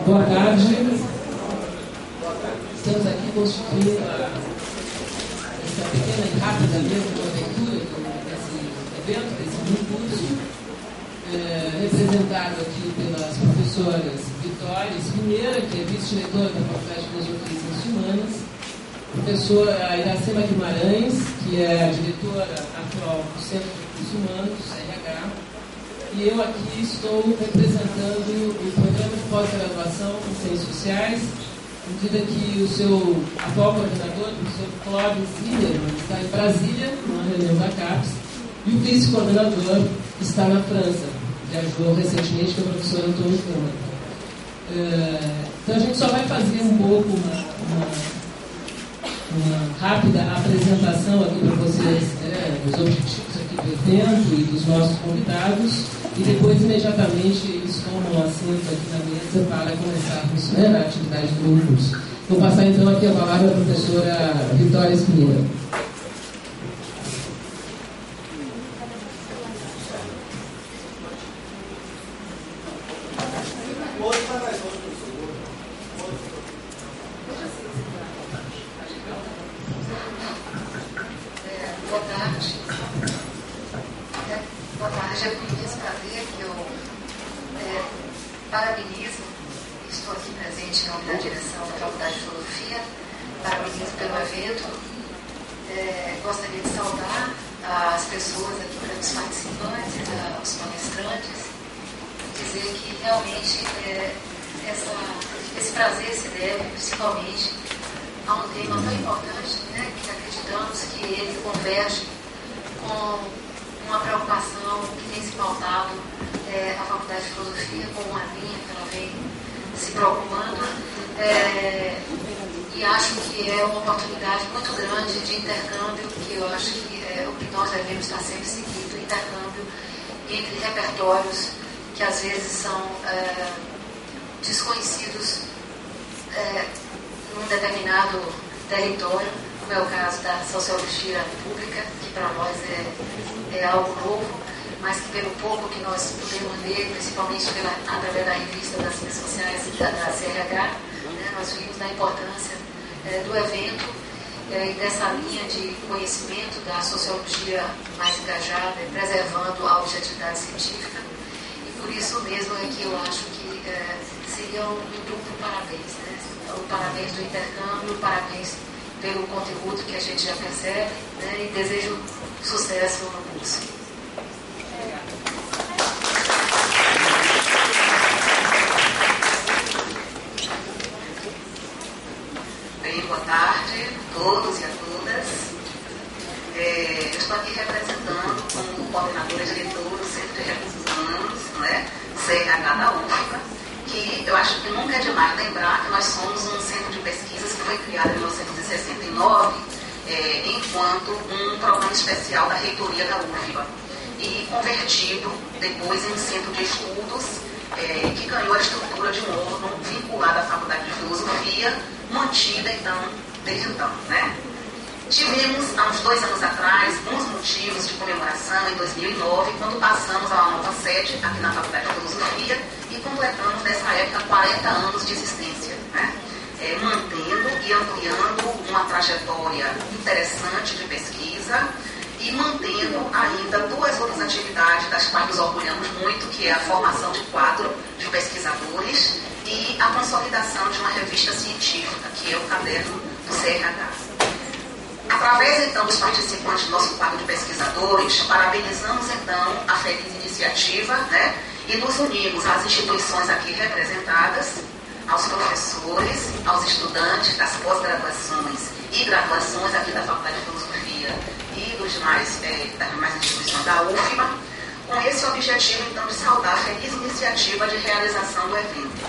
Boa tarde. Estamos aqui constituindo essa pequena e rápida mesa de leitura desse evento, desse curso, representado aqui pelas professoras Vitória Espinheira, que é vice-diretora da Faculdade de Filosofia e Ciências Humanas, professora Iracema Guimarães, que é a diretora atual do Centro de Cursos Humanos, RH, e eu aqui estou representando o programa de pós-graduação em Ciências Sociais, à medida que o seu atual coordenador, o professor Clóvis Zillerman, está em Brasília, numa reunião da CAPES, e o vice-coordenador está na França, viajou recentemente, que é o professor Antônio Câmara. Então a gente só vai fazer um pouco uma rápida apresentação aqui para vocês, dos objetivos aqui do evento e dos nossos convidados, e depois imediatamente eles tomam assento aqui na mesa para começarmos a atividade do curso. Vou passar então aqui a palavra à professora Vitória Espinheira. Parabenizo, estou aqui presente em nome da direção da Faculdade de Filosofia, parabenizo pelo evento. Gostaria de saudar as pessoas aqui, os participantes, os palestrantes, e dizer que realmente esse prazer se deve principalmente a um tema tão importante, né, que acreditamos que ele converge com uma preocupação que tem se pautado a Faculdade de Filosofia, como uma linha que ela vem se preocupando, e acho que é uma oportunidade muito grande de intercâmbio, que eu acho que é o que nós devemos estar sempre seguindo, intercâmbio entre repertórios que às vezes são desconhecidos num determinado território, como é o caso da Sociologia Pública, que para nós é algo novo, mas que pelo pouco que nós podemos ler, principalmente através da revista das Ciências Sociais e da CRH, nós vimos da importância do evento e dessa linha de conhecimento da sociologia mais engajada, preservando a objetividade científica, e por isso mesmo é que eu acho que seria um duplo parabéns, o parabéns do intercâmbio, o parabéns pelo conteúdo que a gente já percebe, e desejo sucesso no curso. Bem, boa tarde a todos e a todas. Eu estou aqui representando como coordenadora diretora do Centro de Recursos Humanos, CRH da UFBA, que eu acho que nunca é demais lembrar que nós somos um centro de pesquisas que foi criado em 1969 enquanto um programa especial da reitoria da UFBA e convertido depois em um centro de estudos que ganhou a estrutura de um órgão vinculado à Faculdade de Filosofia, mantida então desde então, Tivemos, há uns 2 anos atrás, uns motivos de comemoração em 2009, quando passamos a uma nova sede aqui na Faculdade de Filosofia e completamos nessa época 40 anos de existência, mantendo e ampliando uma trajetória interessante de pesquisa e mantendo ainda 2 outras atividades das quais nos orgulhamos muito, que é a formação de quadro de pesquisadores e a consolidação de uma revista científica, que é o caderno do CRH. Através, então, dos participantes do nosso quadro de pesquisadores, parabenizamos, então, a feliz iniciativa, e nos unimos às instituições aqui representadas, aos professores, aos estudantes das pós-graduações e graduações aqui da Faculdade de Filosofia e das demais instituições da UFBA, com esse objetivo, então, de saudar a feliz iniciativa de realização do evento,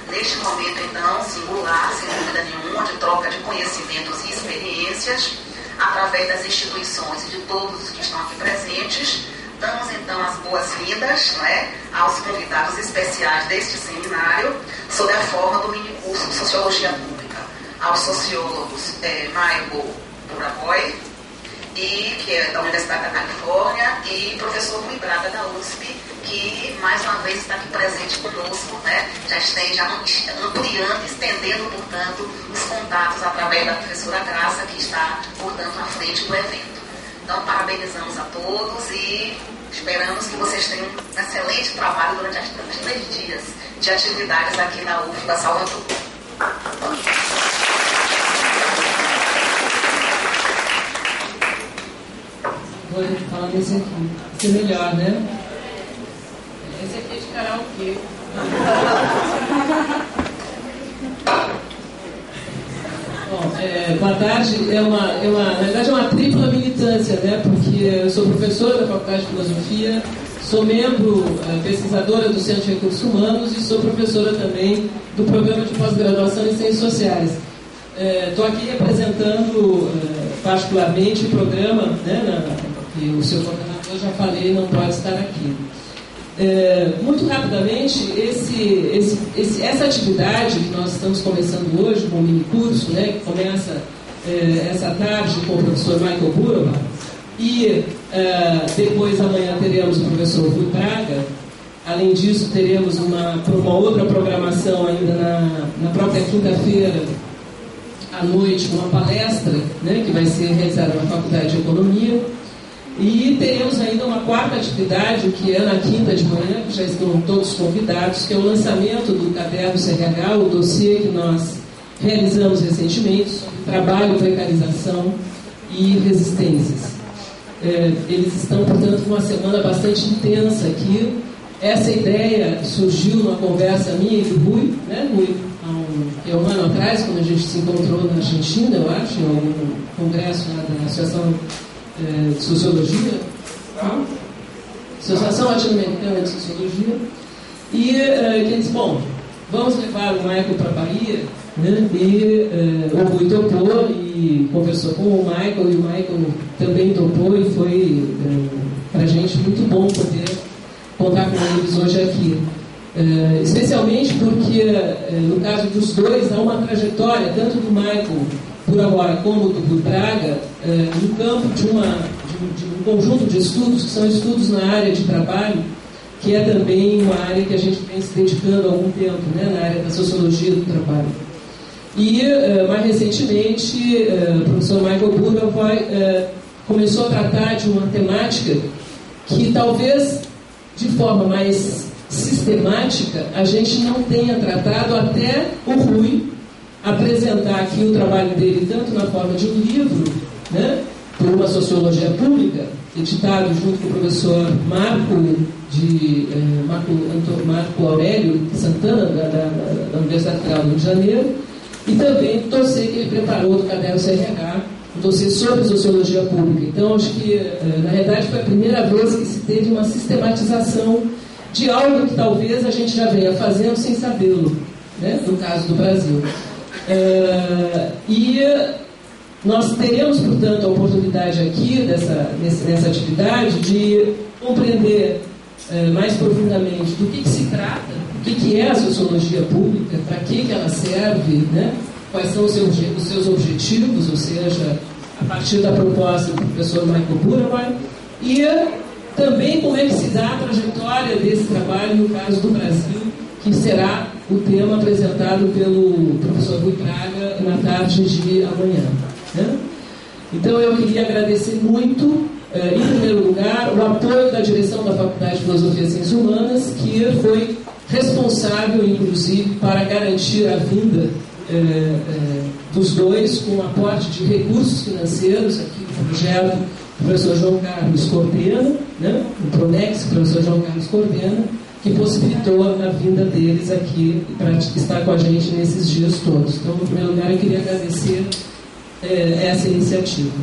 Neste momento, então, singular, sem dúvida nenhuma, de troca de conhecimentos e experiências, através das instituições e de todos os que estão aqui presentes, damos, então, as boas-vindas, aos convidados especiais deste seminário, sob a forma do minicurso de Sociologia Pública. aos sociólogos Michael Buroway, que é da Universidade da Califórnia, e professor Rui Braga da USP, que mais uma vez está aqui presente conosco, né? Já ampliando, estendendo, portanto, os contatos através da professora Graça, que está, portanto, à frente do evento. Então, parabenizamos a todos e esperamos que vocês tenham um excelente trabalho durante os 3 dias de atividades aqui na UFBA Salvador. Vou falar desse aqui. Esse é melhor, né? Esse aqui é de karaokê. Bom, boa tarde. Na verdade, é uma tripla militância, né? Porque eu sou professora da Faculdade de Filosofia, sou membro, pesquisadora do Centro de Recursos Humanos e sou professora também do Programa de Pós-Graduação em Ciências Sociais. Estou aqui representando particularmente o programa, né, que o seu coordenador, já falei, não pode estar aqui. Muito rapidamente, essa atividade que nós estamos começando hoje com o mini curso, né, que começa essa tarde com o professor Michael Buroway, e depois amanhã teremos o professor Rui Braga. Além disso, teremos uma outra programação ainda na própria quinta-feira à noite, uma palestra, né, que vai ser realizada na Faculdade de Economia. E teremos ainda uma quarta atividade, que é na quinta de manhã, que já estão todos convidados, que é o lançamento do caderno CRH, o dossiê que nós realizamos recentemente sobre trabalho, precarização e resistências. Eles estão, portanto, com uma semana bastante intensa aqui. Essa ideia surgiu numa conversa minha e do Rui, né, Rui, há um ano atrás, quando a gente se encontrou na Argentina, eu acho, em algum congresso lá da Associação de Sociologia, Associação Latino-Americana de Sociologia, e ele disse, bom, vamos levar o Michael para a Bahia, né? E o Rui topou e conversou com o Michael, e o Michael também topou, e foi para a gente muito bom poder contar com eles hoje aqui. Especialmente porque, no caso dos dois, há uma trajetória, tanto do Michael Buroway como do Rui Braga, no campo de um conjunto de estudos, que são estudos na área de trabalho, que é também uma área que a gente vem se dedicando há algum tempo, né, na área da sociologia do trabalho. E, mais recentemente, o professor Michael Buroway começou a tratar de uma temática que talvez, de forma mais sistemática, a gente não tenha tratado até o Rui apresentar aqui o trabalho dele, tanto na forma de um livro, né, por uma Sociologia Pública, editado junto com o professor Marco Aurélio Santana, da Universidade Federal do Rio de Janeiro, e também do dossiê que ele preparou do caderno CRH, um dossiê sobre Sociologia Pública. Então, acho que, na realidade, foi a primeira vez que se teve uma sistematização de algo que talvez a gente já venha fazendo sem sabê-lo, né, no caso do Brasil. E nós teremos, portanto, a oportunidade aqui, nessa atividade, de compreender mais profundamente do que se trata, o que é a sociologia pública, para que ela serve, né? Quais são os seus objetivos, ou seja, a partir da proposta do professor Michael Buroway, e também como é que se dá a trajetória desse trabalho no caso do Brasil, que será o tema apresentado pelo professor Rui Braga na tarde de amanhã, né? Então eu queria agradecer muito, em primeiro lugar, o apoio da direção da Faculdade de Filosofia e Ciências Humanas, que foi responsável, inclusive, para garantir a vinda dos dois, com o aporte de recursos financeiros, aqui no projeto do professor João Carlos coordena, né, o Pronex, o professor João Carlos coordena, que possibilitou a vinda deles aqui para estar com a gente nesses dias todos. Então, em primeiro lugar, eu queria agradecer essa iniciativa.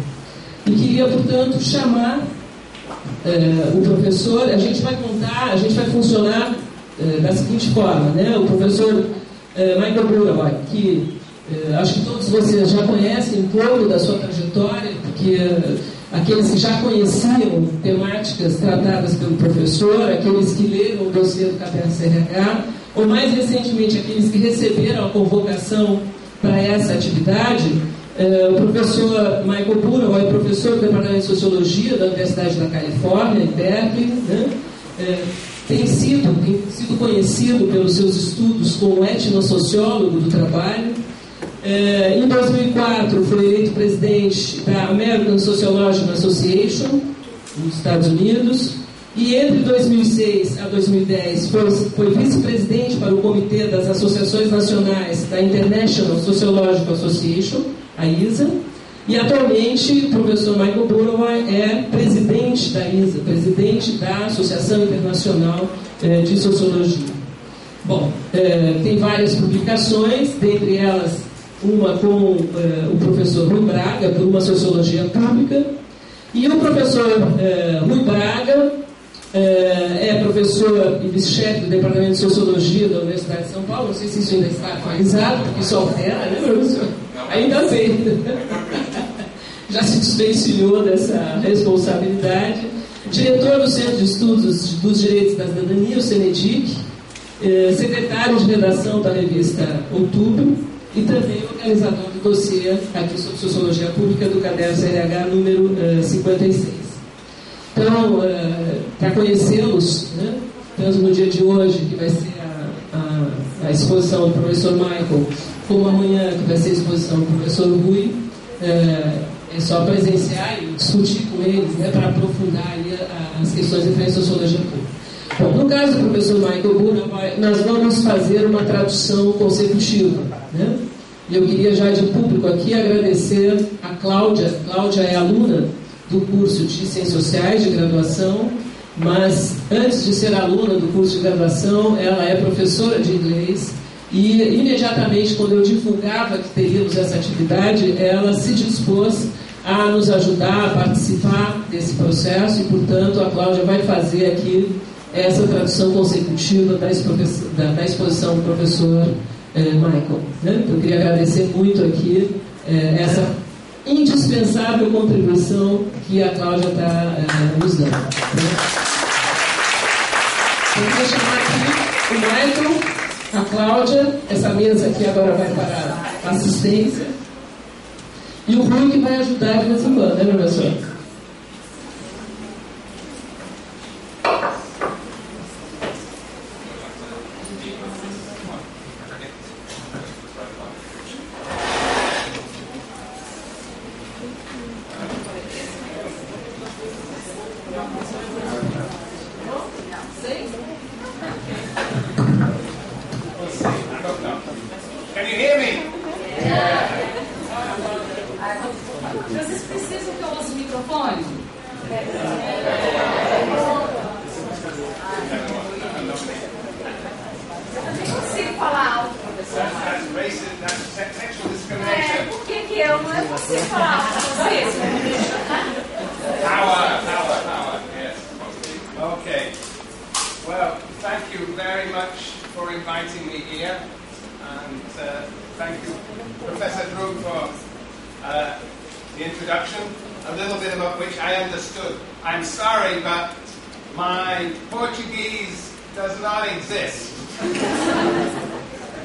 E queria, portanto, chamar o professor. A gente vai funcionar da seguinte forma, né? O professor Michael Buroway, que acho que todos vocês já conhecem um pouco da sua trajetória, porque aqueles que já conheciam temáticas tratadas pelo professor, aqueles que leram o dossiê do caderno CRH, ou mais recentemente aqueles que receberam a convocação para essa atividade, o professor Michael Buroway, professor do Departamento de Sociologia da Universidade da Califórnia, em Berkeley, né? Tem sido conhecido pelos seus estudos como etnossociólogo do trabalho. Em 2004 foi eleito presidente da American Sociological Association nos Estados Unidos, e entre 2006 a 2010 foi vice-presidente para o Comitê das Associações Nacionais da International Sociological Association, a ISA, e atualmente o professor Michael Buroway é presidente da ISA, presidente da Associação Internacional de Sociologia. Bom, tem várias publicações, dentre elas uma com o professor Rui Braga, por uma Sociologia Pública, e o professor Rui Braga é professor e vice-chefe do Departamento de Sociologia da Universidade de São Paulo. Não sei se isso ainda está atualizado, porque isso altera, né, professor? Ainda bem. Já se desvencilhou dessa responsabilidade. Diretor do Centro de Estudos dos Direitos da Cidadania, o CENEDIC, secretário de redação da revista Outubro, e também organizador do dossiê aqui sobre Sociologia Pública do caderno CLH número 56. Então, para conhecê-los, né, tanto no dia de hoje, que vai ser a exposição do professor Michael, como amanhã, que vai ser a exposição do professor Rui, é só presenciar e discutir com eles, né, para aprofundar aí as questões referentes à Sociologia Pública. Bom, no caso do professor Michael Buroway, nós vamos fazer uma tradução consecutiva, né? E eu queria já de público aqui agradecer a Cláudia. Cláudia é aluna do curso de Ciências Sociais de graduação, mas antes de ser aluna do curso de graduação, ela é professora de inglês, e imediatamente quando eu divulgava que teríamos essa atividade, ela se dispôs a nos ajudar a participar desse processo, e portanto a Cláudia vai fazer aqui essa tradução consecutiva da exposição do professor Michael, né? Eu queria agradecer muito aqui essa indispensável contribuição que a Cláudia está nos dando, né? Eu queria chamar aqui o Michael, a Cláudia, essa mesa aqui agora vai para a assistência, e o Rui, que vai ajudar de vez em quando, né, professor? Vocês precisam que eu use o microfone? Eu nem consigo falar alto, professor. Por que eu não consigo falar alto para vocês? Power, yes. Okay. Well, thank you very much for inviting me here. And thank you, Professor Drew, for the introduction, a little bit about which I understood. I'm sorry, but my Portuguese does not exist.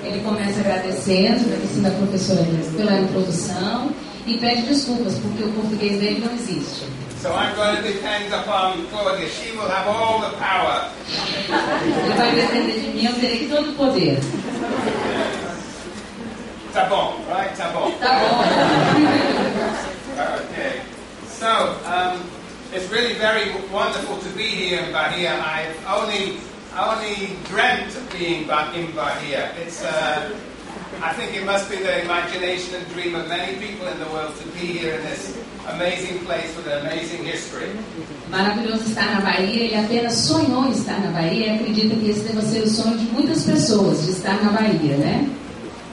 Ele começa agradecendo a professora pela introdução e pede desculpas, porque o português dele não existe. So I'm going to depend upon Claudia. She will have all the power. Ele vai depender de mim, eu terei todo o poder. Tá bom, right? Tá bom. Tá bom. Okay. So, it's really very wonderful to be here in Bahia. I've only dreamt of being in Bahia. It's, I think it must be the imagination and dream of many people in the world to be here in this amazing place with an amazing history. Maravilhoso estar na Bahia. Ele apenas sonhou em estar na Bahia e acredita que esse deve ser o sonho de muitas pessoas, de estar na Bahia, né?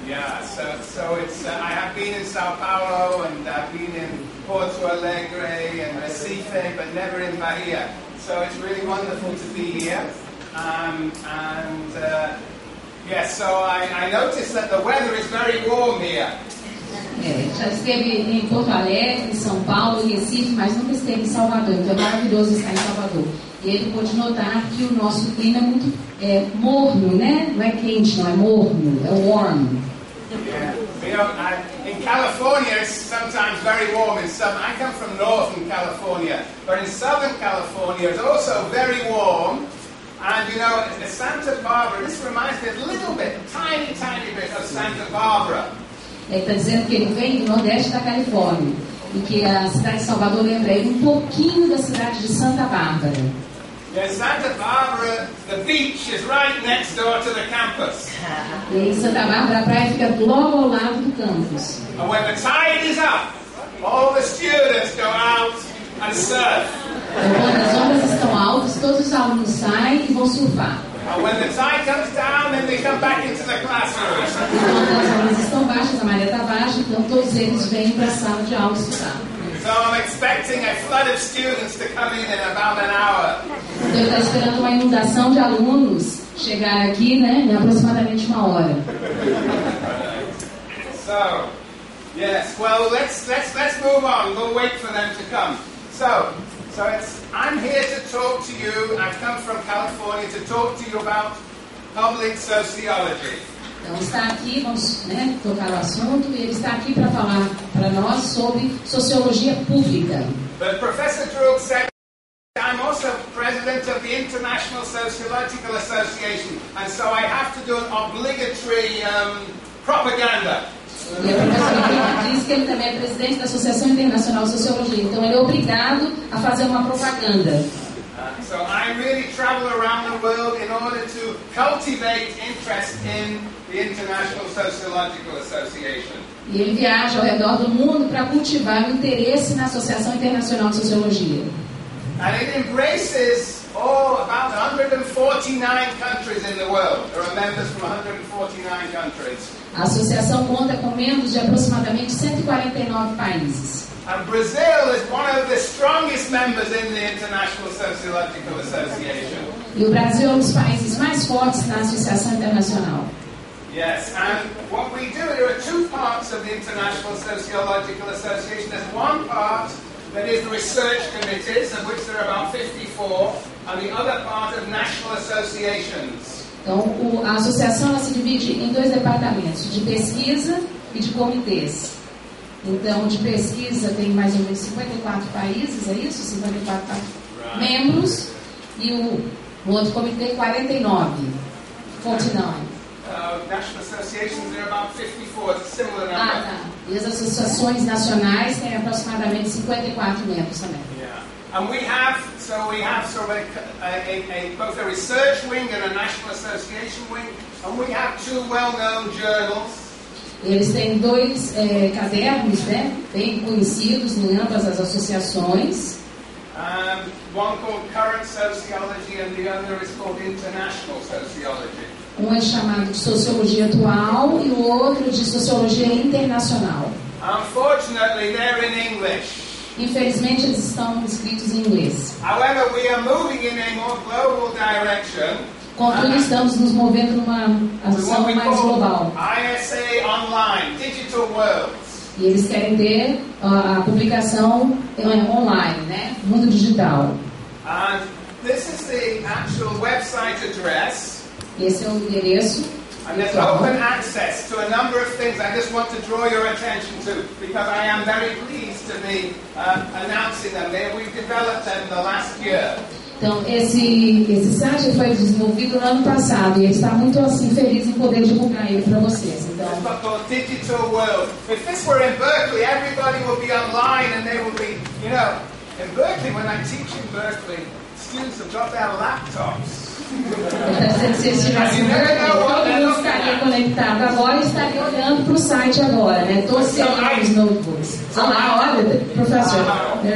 Yeah, so it's, I have been in Sao Paulo and I've been in Porto Alegre and Recife, but never in Bahia. So it's really wonderful to be here. Yes, so I noticed that the weather is very warm here. Já esteve em Porto Alegre, em São Paulo, em Recife, mas nunca esteve em Salvador. Então é maravilhoso estar em Salvador. E ele pôde notar que o nosso clima é muito morno, né? Não é quente, não é morno, é warm. Yeah, we know, in California it's sometimes very warm in southern. I come from northern California, but in southern California it's also very warm. And you know, in Santa Barbara, this reminds me a little bit, tiny bit of Santa Barbara. Ele está dizendo que ele vem do nordeste da Califórnia e que a cidade de Salvador lembra ele um pouquinho da cidade de Santa Bárbara. In Santa Barbara, the beach is right next door to the campus. E em Santa Bárbara a praia fica logo ao lado do campus. And when the tide is up, all the students go out and surf. Então, quando as ondas estão altas, todos os alunos saem e vão surfar. And when the tide comes down, then they come back into the classrooms. E quando as ondas estão baixas, a maré está baixa, então todos eles vêm para a sala de aula estudar. So I'm expecting a flood of students to come in about an hour. Então ele está esperando uma inundação de alunos chegar aqui, né, em aproximadamente uma hora. So, yes, well, let's move on. We'll wait for them to come. So I'm here to talk to you. I've come from California to talk to you about public sociology. Então está aqui, vamos, né, tocar o assunto, e ele está aqui para falar para nós sobre sociologia pública. But Professor Drew said I'm also president of the International Sociological Association, and so I have to do an obligatory propaganda. E a professora diz que ele também é presidente da Associação Internacional de Sociologia, então ele é obrigado a fazer uma propaganda. So I really travel around the world in order to cultivate interest in the International Sociological Association. E ele viaja ao redor do mundo para cultivar o interesse na Associação Internacional de Sociologia. And it embraces about 149 countries in the world. There are members from 149 countries. A associação conta com membros de aproximadamente 149 países. And Brazil is one of the strongest members in the International Sociological Association. E o Brasil é um dos países mais fortes na Associação Internacional. Yes, and what we do, there are two parts of the International Sociological Association. There's one part that is the research committees, of which there are about 54, and the other part of national associations. Então, a associação ela se divide em dois departamentos, de pesquisa e de comitês. Então, de pesquisa tem mais ou menos 54 países, é isso? 54 membros, e o outro comitê 49. National associations, there are about 54, it's a similar number. Tá. E as associações nacionais têm aproximadamente 54 membros também. Yeah. And we have sort of both a research wing and a national association wing, and we have two well-known journals. Eles têm dois cadernos, né, bem conhecidos em ambas as associações. One called Current Sociology and the other is called International Sociology. Um é chamado de Sociologia Atual e o outro de Sociologia Internacional. Unfortunately, they're in English. Infelizmente, eles estão escritos em inglês. However, we are moving in a more global direction. Contudo, estamos nos movendo numa ação mais global. ISA Online, Digital Worlds. E eles querem ter a publicação online, né? Mundo digital. And this is the actual website address. Esse é o endereço. And there's open access to a number of things I just want to draw your attention to, because I am very pleased to be announcing them. We've developed them in the last year. Então, esse site foi desenvolvido no ano passado e ele está muito assim feliz em poder divulgar ele para vocês. Então, it's called Digital World. If this were in Berkeley, everybody would be online and they would be, you know, in Berkeley, when I teach in Berkeley, students have got their laptops. Se eles estivessem todo mundo estaria conectado agora e estaria olhando para o site agora, né? Todos seriam os notebooks. Olha, professor.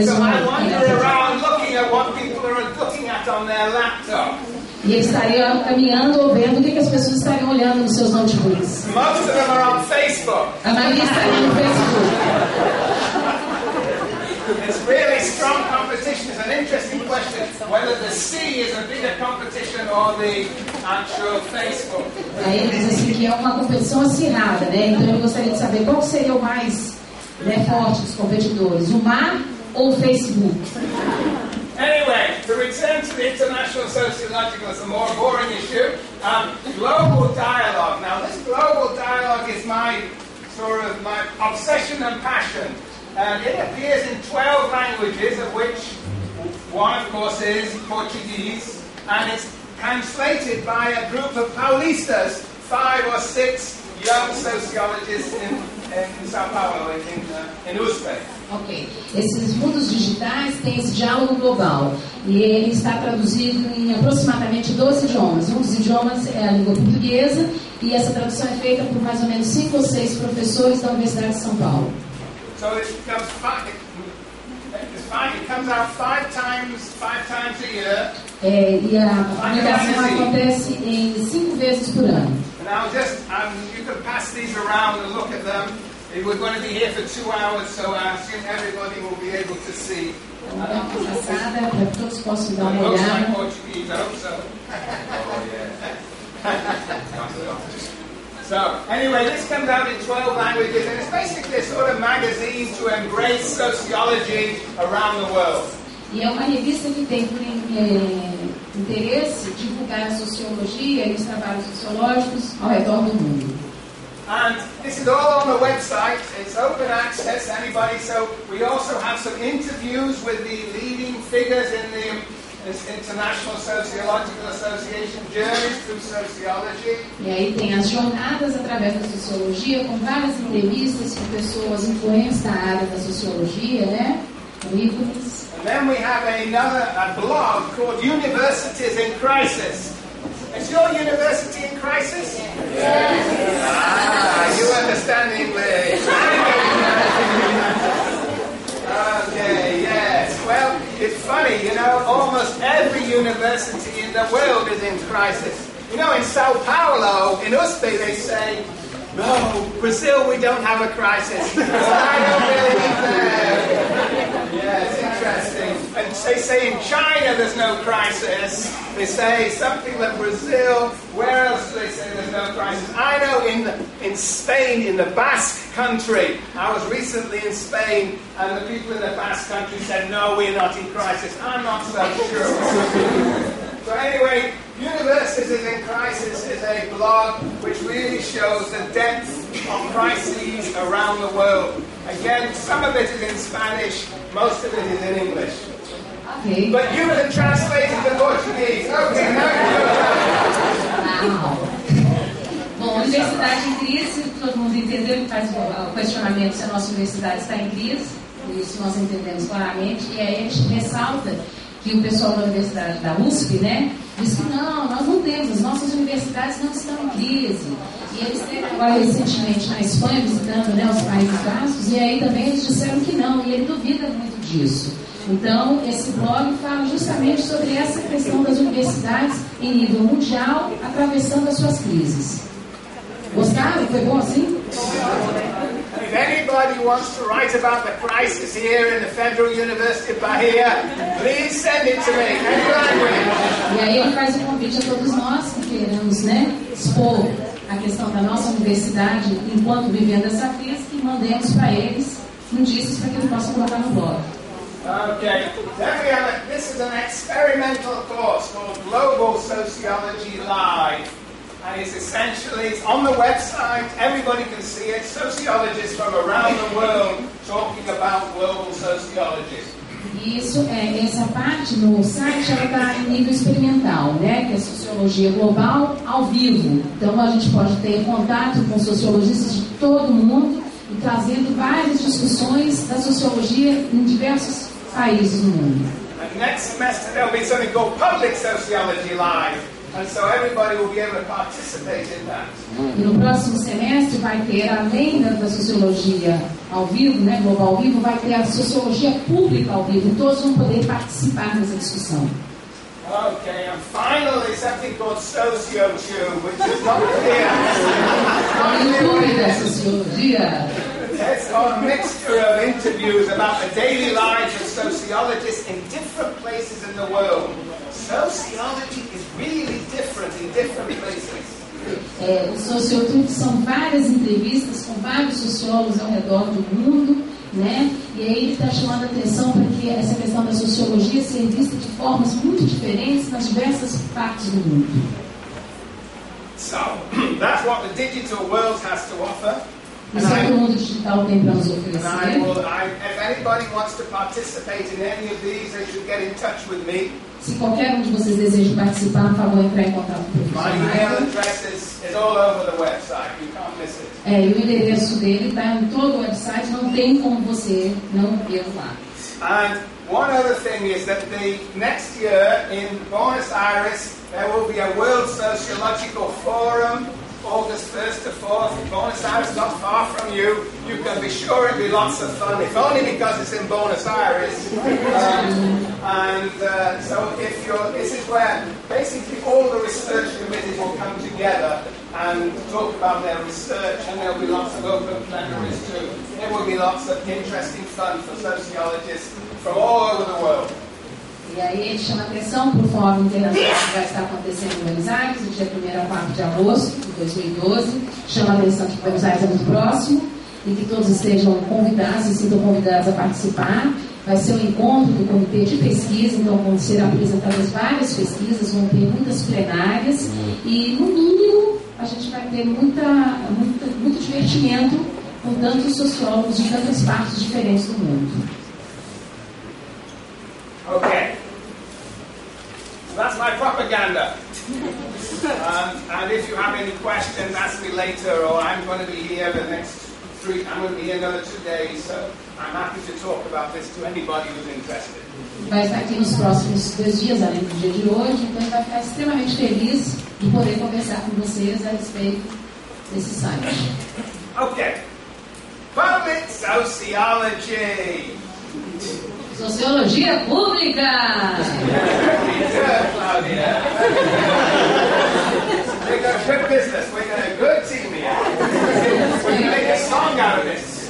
So I wander around looking at what people are looking at on their laptop. E ele estaria caminhando ou vendo o que as pessoas estariam olhando nos seus notebooks. Most of them are on Facebook. A maioria estaria no Facebook. It's really strong competition. It's an interesting question whether the C is a bigger competition or the actual Facebook. Aí ele diz assim que é uma competição acirrada, né? Então eu gostaria de saber qual seria o mais forte dos competidores, o mar ou o Facebook? Anyway, to return to the International Sociological, it's a more boring issue. Global dialogue. Now, this global dialogue is my sort of my obsession and passion. And it appears in 12 languages, of which one, of course, is Portuguese, and it's translated by a group of Paulistas, 5 or 6 young sociologists in São Paulo, in UFBA. Ok. Esses mundos digitais têm esse diálogo global e ele está traduzido em aproximadamente 12 idiomas. Um dos idiomas é a língua portuguesa e essa tradução é feita por mais ou menos 5 ou 6 professores da Universidade de São Paulo. So it comes out 5 times a year. E a publicação acontece em 5 vezes por ano. And you can pass these around and look at them. We're going to be here for 2 hours, so I assume everybody will be able to see. Então, passada para que todos possam dar uma Looks like olhada. Portuguese, I hope so. So, anyway, this comes out in 12 languages, and it's basically a sort of magazine to embrace sociology around the world. E é uma revista que tem por interesse divulgar a sociologia e os trabalhos sociológicos ao redor do mundo. And this is all on the website. It's open access to anybody. So we also have some interviews with the leading figures in the International Sociological Association Journeys through Sociology. E aí tem as jornadas através da sociologia, com várias entrevistas com pessoas influentes na área da sociologia, né? Com ícones. And then we have a blog called Universities in Crisis. Is your university in crisis? Yes. You understand English. Okay, yes. Well, it's funny, almost every university in the world is in crisis. In Sao Paulo, in UFBA, they say, no, Brazil, we don't have a crisis. I don't believe that. Yeah, it's interesting. And they say in China there's no crisis. They say something like Brazil. Where else do they say there's no crisis? I know in Spain, in the Basque country. I was recently in Spain, and the people in the Basque country said, no, we're not in crisis. I'm not so sure. So anyway, Universities in Crisis is a blog which really shows the depth of crises around the world. Again, some of it is in Spanish, most of it is in English. Okay. But you can translate it to Portuguese. Okay, now Bom, universidade em crise, todo mundo entendeu que faz o questionamento se a nossa universidade está em crise, isso nós entendemos claramente, e aí a gente ressalta que o pessoal da universidade da USP, né, diz que não, nós não temos, as nossas universidades não estão em crise. E eles esteve agora recentemente na Espanha visitando, né, os Países Baixos, e aí também eles disseram que não, e ele duvida muito disso. Então, esse blog fala justamente sobre essa questão das universidades em nível mundial, atravessando as suas crises. Gostaram? Foi bom assim? If anybody wants to write about the crisis here in the Federal University of Bahia, please send it to me. E aí ele faz um convite a todos nós que queremos, né, expor a questão da nossa universidade enquanto vivendo essa crise, que mandemos para eles notícias para que eles possam colocar no blog. Okay, then we have this is an experimental course called Global Sociology Live. And it's on the website, everybody can see it, sociologists from around the world talking about global sociology. Isso, essa parte no site, ela está em nível experimental, né? Que é sociologia global ao vivo. Então a gente pode ter contato com sociologistas de todo o mundo e trazendo várias discussões da sociologia em diversos países do mundo. And next semester there'll be something called Public Sociology Live. And so everybody will be able to participate in that. E no próximo semestre vai ter, além da sociologia ao vivo, né, global ao vivo, vai ter a sociologia pública ao vivo. Todos vão poder participar dessa discussão. Okay, and finally something called Sociotube, which is not clear. O YouTube da sociologia. It's a mixture of interviews about the daily lives of sociologists in different places in the world. Sociology is really different in different places. O Sociotube são várias entrevistas com vários sociólogos ao redor do mundo, né? E aí ele está chamando a atenção para que essa questão da sociologia seja vista de formas muito diferentes nas diversas partes do mundo. So, that's what the digital world has to offer. Isso é o que o mundo digital tem para nos oferecer. If anybody wants to participate in any of these, they should get in touch with me. Se qualquer um de vocês deseja participar, por favor, entrar em contato com o professor. My email address is all over the website. You can't miss it. E o endereço dele está em todo o website, não tem como você não ver lá. And one other thing is that the next year in Buenos Aires there will be a World Sociological Forum, August 1st to 4th in Buenos Aires, not far from you. You can be sure it'll be lots of fun, if only because it's in Buenos Aires. So if this is where basically all the research committees will come together and talk about their research, and there'll be lots of open plenaries too. There will be lots of interesting fun for sociologists from all over the world. E aí ele chama atenção para o Fórum Internacional que vai estar acontecendo em Buenos Aires, no dia 1º a 4 de agosto de 2012. Chama atenção que Buenos Aires é muito próximo e que todos estejam convidados e sintam convidados a participar. Vai ser um encontro do comitê de pesquisa, então vão ser apresentadas várias pesquisas, vão ter muitas plenárias e, no mínimo, a gente vai ter muito divertimento com tantos sociólogos de tantas partes diferentes do mundo. Okay. So that's my propaganda. And if you have any questions, ask me later, or I'm going to be here the next I'm going to be here another 2 days, so I'm happy to talk about this to anybody who's interested. Vai estar aqui nos próximos 2 dias, além do dia de hoje, então ele vai ficar extremamente feliz de poder conversar com vocês a respeito desse site. Okay. Public Sociology. Sociologia Pública. We're going to good business. We're going to good team here. We're going to make a song out of this.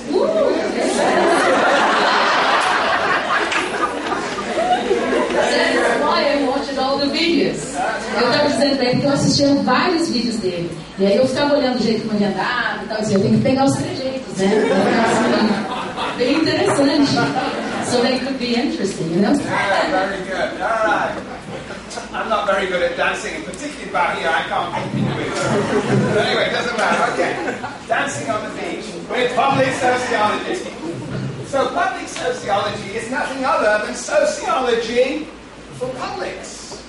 That's why I watched all the videos. Eu estava dizendo para ele que eu assistia vários vídeos dele. E aí eu ficava olhando o jeito como ele andava e tal. Eu tenho que pegar os trejeitos, né? Assim, bem interessante. So they could be interesting, you know? Yeah, very good. All right. I'm not very good at dancing, and particularly about here, I can't compete with it. But anyway, it doesn't matter. Okay. Dancing on the beach with public sociology. So public sociology is nothing other than sociology for publics.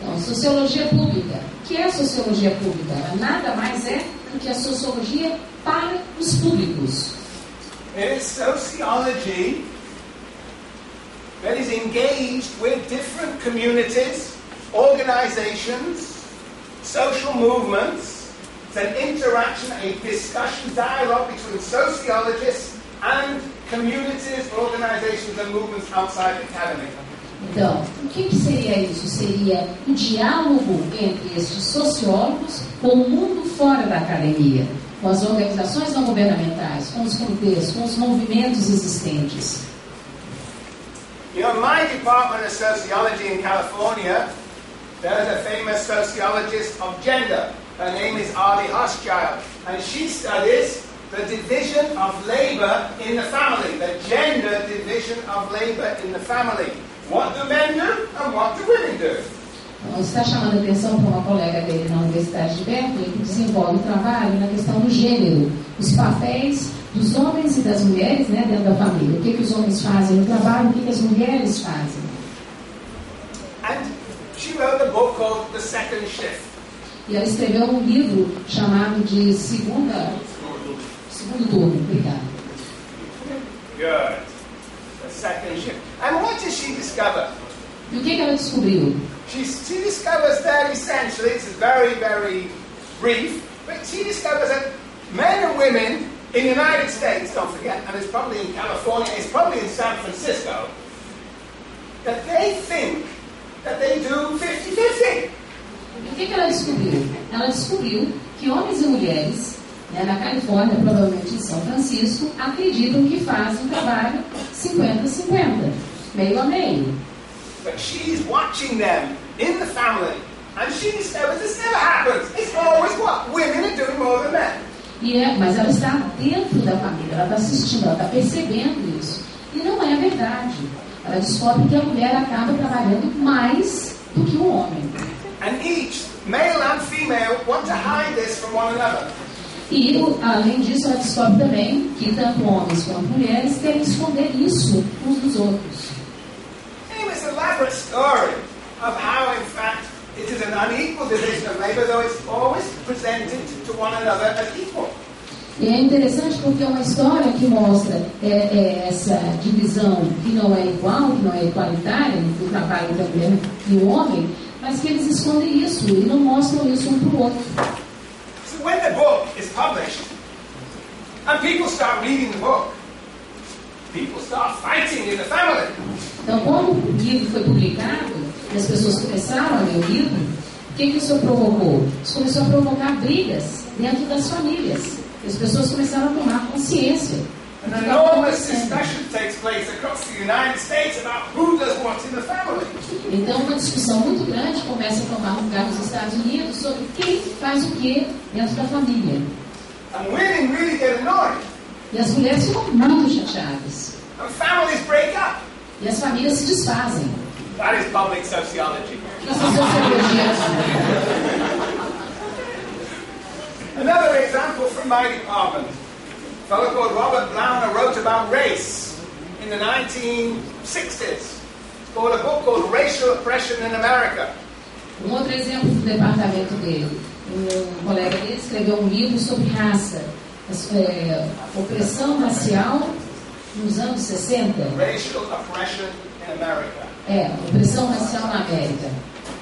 Então, sociologia pública. O que é a sociologia pública? Ela nada mais é do que a sociologia para os públicos. It is sociology that is engaged with different communities, organizations, social movements. It's an interaction, a discussion, dialogue between sociologists and communities, organizations and movements outside the academy. Então, o que seria isso? Seria um diálogo entre estes sociólogos com o mundo fora da academia, com as organizações não governamentais, com os comitês, com os movimentos existentes. You know, in my department of sociology in California, there's a famous sociologist of gender. Her name is Ali Hochschild, and she studies the division of labor in the family, the gender division of labor in the family. What do men do and what do women do? Então, está chamando a atenção para uma colega dele na Universidade de Berkeley que desenvolve um trabalho na questão do gênero, os papéis dos homens e das mulheres, né, dentro da família. O que os homens fazem no trabalho, o que as mulheres fazem. And she wrote a book called The Second Shift. E ela escreveu um livro chamado de Segundo Turno. Obrigada. Good. The Second Shift. And what did she discover? E o que ela descobriu? She discovers that essentially, this is very, very brief, but she discovers that men and women in the United States, don't forget, and it's probably in California, it's probably in San Francisco, that they think that they do 50-50. E o que ela descobriu? Ela descobriu que homens e mulheres, né, na Califórnia, provavelmente em São Francisco, acreditam que fazem trabalho 50-50, meio a meio. But she's watching them in the family, and she discovers this never happens. It's always what? Women are doing more than men. Mas ela está dentro da família, ela está assistindo, ela está percebendo isso. E não é verdade. Ela descobre que a mulher acaba trabalhando mais do que o homem. And each, male and female, want to hide this from one another. E, além disso, ela descobre também que tanto homens quanto mulheres querem esconder isso uns dos outros. It's an elaborate story of how, in fact, it is an unequal division of labor, though it's always presented to one another as equal. E é interessante porque é uma história que mostra essa divisão que não é igual, que não é igualitária, do trabalho da mulher e o homem, mas que eles escondem isso e não mostram isso um para o outro. So when the book is published, and people start reading the book, people start fighting in the family. Então, quando o livro foi publicado, e as pessoas começaram a ler o livro, o que isso provocou? Isso começou a provocar brigas dentro das famílias. As pessoas começaram a tomar consciência. An enormous discussion takes place across the United States about who does what in the family. Então, uma discussão muito grande começa a tomar lugar nos Estados Unidos sobre quem faz o que dentro da família. And women really get annoyed. E as mulheres ficam muito chateadas. And families break up. E as famílias se desfazem. That is public sociology. Isso é sociologia. Another example from my department. A fellow called Robert Blauner wrote about race in the 1960s. It's called a book called Racial Oppression in America. Outro exemplo do departamento dele. Um colega dele escreveu livro sobre raça, opressão racial nos anos 60. Racial Oppression in America. Opressão racial na América.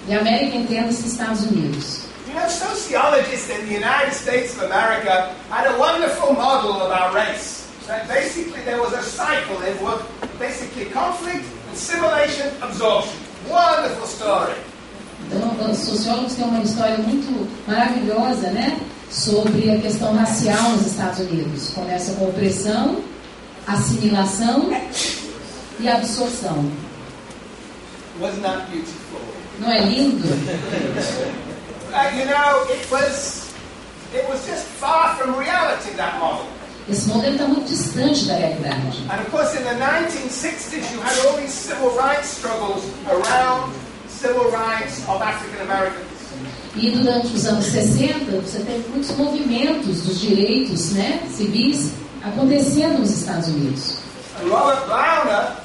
E a América entende-se Estados Unidos. You know, sociologists in the United States of America had a wonderful model about race. That basically there was a cycle in what basically conflict, assimilation, absorption. Wonderful story. Então, os sociólogos têm uma história muito maravilhosa, né, sobre a questão racial nos Estados Unidos. Começa com opressão, assimilação e absorção. Wasn't that beautiful? Não é lindo? You know, it was just far from reality, that model. Esse modelo está muito distante da realidade. And of course, in the 1960s, you had all these civil rights struggles around civil rights of African Americans. E durante os anos 60, você teve muitos movimentos dos direitos, né, civis acontecendo nos Estados Unidos. And Robert Blauner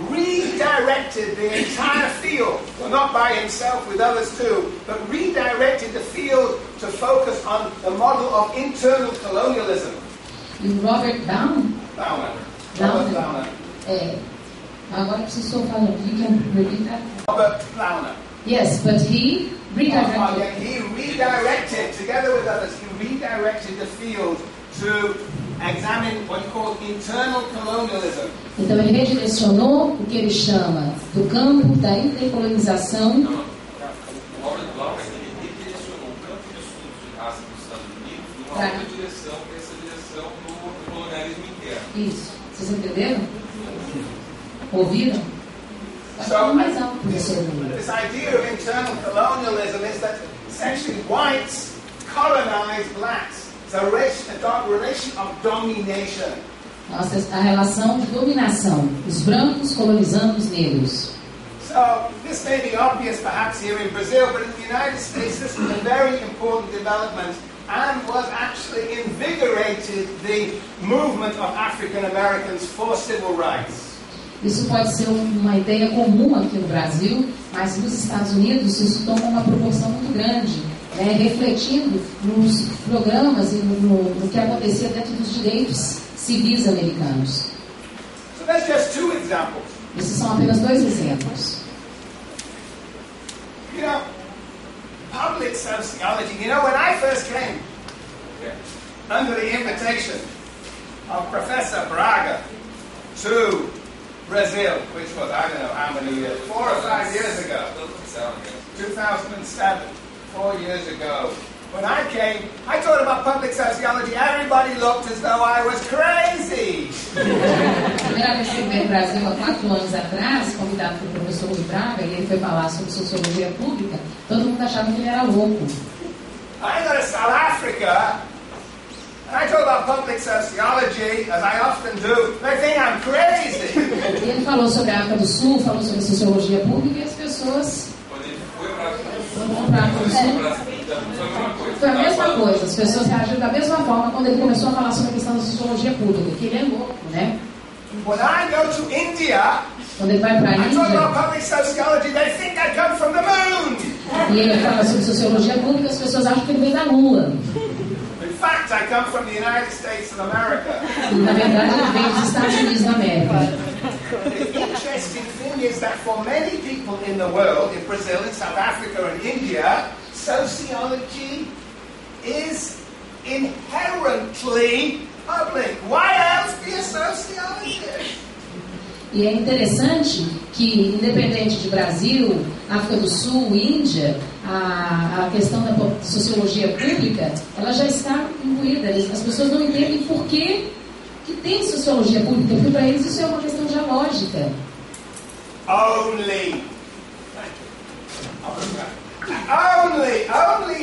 redirected the entire field, well, not by himself, with others too, but redirected the field to focus on the model of internal colonialism. E o Robert Blauner. Agora preciso falar, you can repeat that? Robert Blauner. Yes, but he redirected. He redirected, together with others, he redirected the field to examine what he called internal colonialism. Então ele redirecionou o que ele chama do campo da intercolonização. O Robert Blauner redirecionou o campo de estudos de raça dos Estados Unidos numa outra direção, que é essa direção do colonialismo interno. Isso. Vocês entenderam? Ouviram? So, Mais alto, professor. this idea of internal colonialism is that essentially whites colonize blacks. It's a relation of domination. Nossa, a relação de dominação. Os brancos colonizando os negros. So, this may be obvious perhaps here in Brazil, but in the United States this was a very important development and was actually invigorated the movement of African Americans for civil rights. Isso pode ser uma ideia comum aqui no Brasil, mas nos Estados Unidos isso toma uma proporção muito grande, né, refletindo nos programas e no que acontecia dentro dos direitos civis americanos. So that's just two examples. Esses são apenas dois exemplos. You know, public sociology, you know, when I first came, under the invitation of Professor Braga to Brazil, which was, I don't know how many years, 4 or 5 years ago, 2007, 4 years ago. When I came, I taught about public sociology. Everybody looked as though I was crazy. A primeira vez que eu veio ao Brasil, há 4 anos atrás, convidado pelo professor Braga, e ele foi falar sobre sociologia pública, todo mundo achava que ele era louco. I go to South Africa, and I talk about public sociology, as I often do. They think I'm crazy. Ele falou sobre a África do Sul, falou sobre a sociologia pública, e as pessoas... Quando ele foi para Vamos comprar a foi a mesma coisa. Foi a mesma coisa, as pessoas reagiram da mesma forma quando ele começou a falar sobre a questão da sociologia pública, que ele é louco, né? When I go to India, Quando ele vai para a I talk about Índia public sociology, they think I come from the moon. e ele fala sobre sociologia pública, as pessoas acham que ele vem da Lua. In fact, I come from the United States of America. E, na verdade, ele vem dos Estados Unidos da América. The interesting thing is that for many people in the world, in Brazil, in South Africa and India, sociology is inherently public. Why else be a sociologist? E é interessante que, independente de Brasil, África do Sul, Índia, a questão da sociologia pública, ela já está incluída. As pessoas não entendem por que tem sociologia pública, porque para eles isso é uma questão dialógica. Only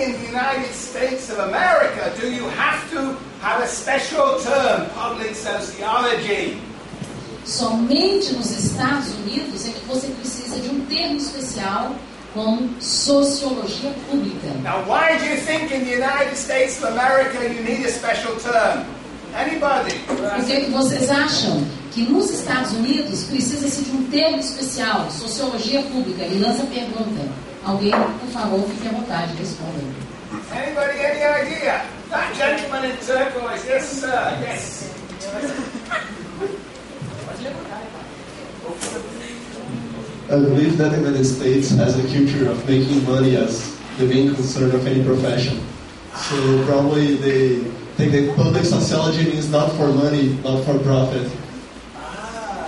in the United States of America do you have to have a special term, public sociology. Somente nos Estados Unidos é que você precisa de um termo especial como sociologia pública. Now, why do you think in the United States of America you need a special term? Anybody? Por que vocês acham que nos Estados Unidos precisa-se de um termo especial, sociologia pública? Ele lança a pergunta. Alguém, por favor, fique à vontade de responder. Anybody, any idea? That gentleman in turquoise, yes sir, yes. I believe that the United States has a culture of making money as the main concern of any profession. So probably they think that public sociology means not for money, not for profit.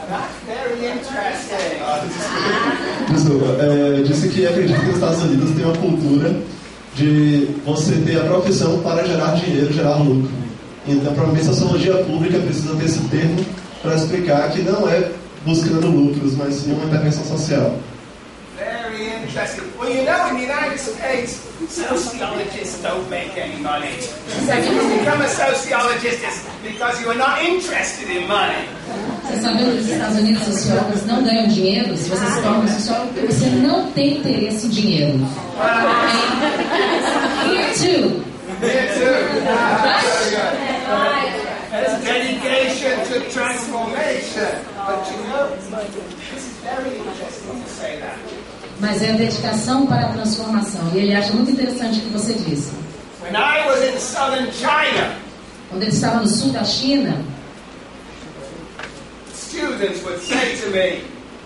That's very interesting. Desculpa, disse que acredita que os Estados Unidos tem uma cultura de você ter a profissão para gerar dinheiro, gerar lucro. Então, provavelmente, a sociologia pública precisa ter esse termo para explicar que não é buscando lucros, mas sim uma intervenção social. Very interesting. Well, you know, in the United States, sociologists don't make any money. If you become a sociologist, it's because you are not interested in money. Você sabe que nos Estados Unidos os sociólogos não ganham dinheiro se você se torna um sociólogo porque você não tem interesse em dinheiro. Here too. Here too. Very good. There's dedication to transformation. But you know, this is very interesting to say that. Mas é a dedicação para a transformação. E ele acha muito interessante o que você disse. When I was in southern China, quando ele estava no sul da China, students would say to me,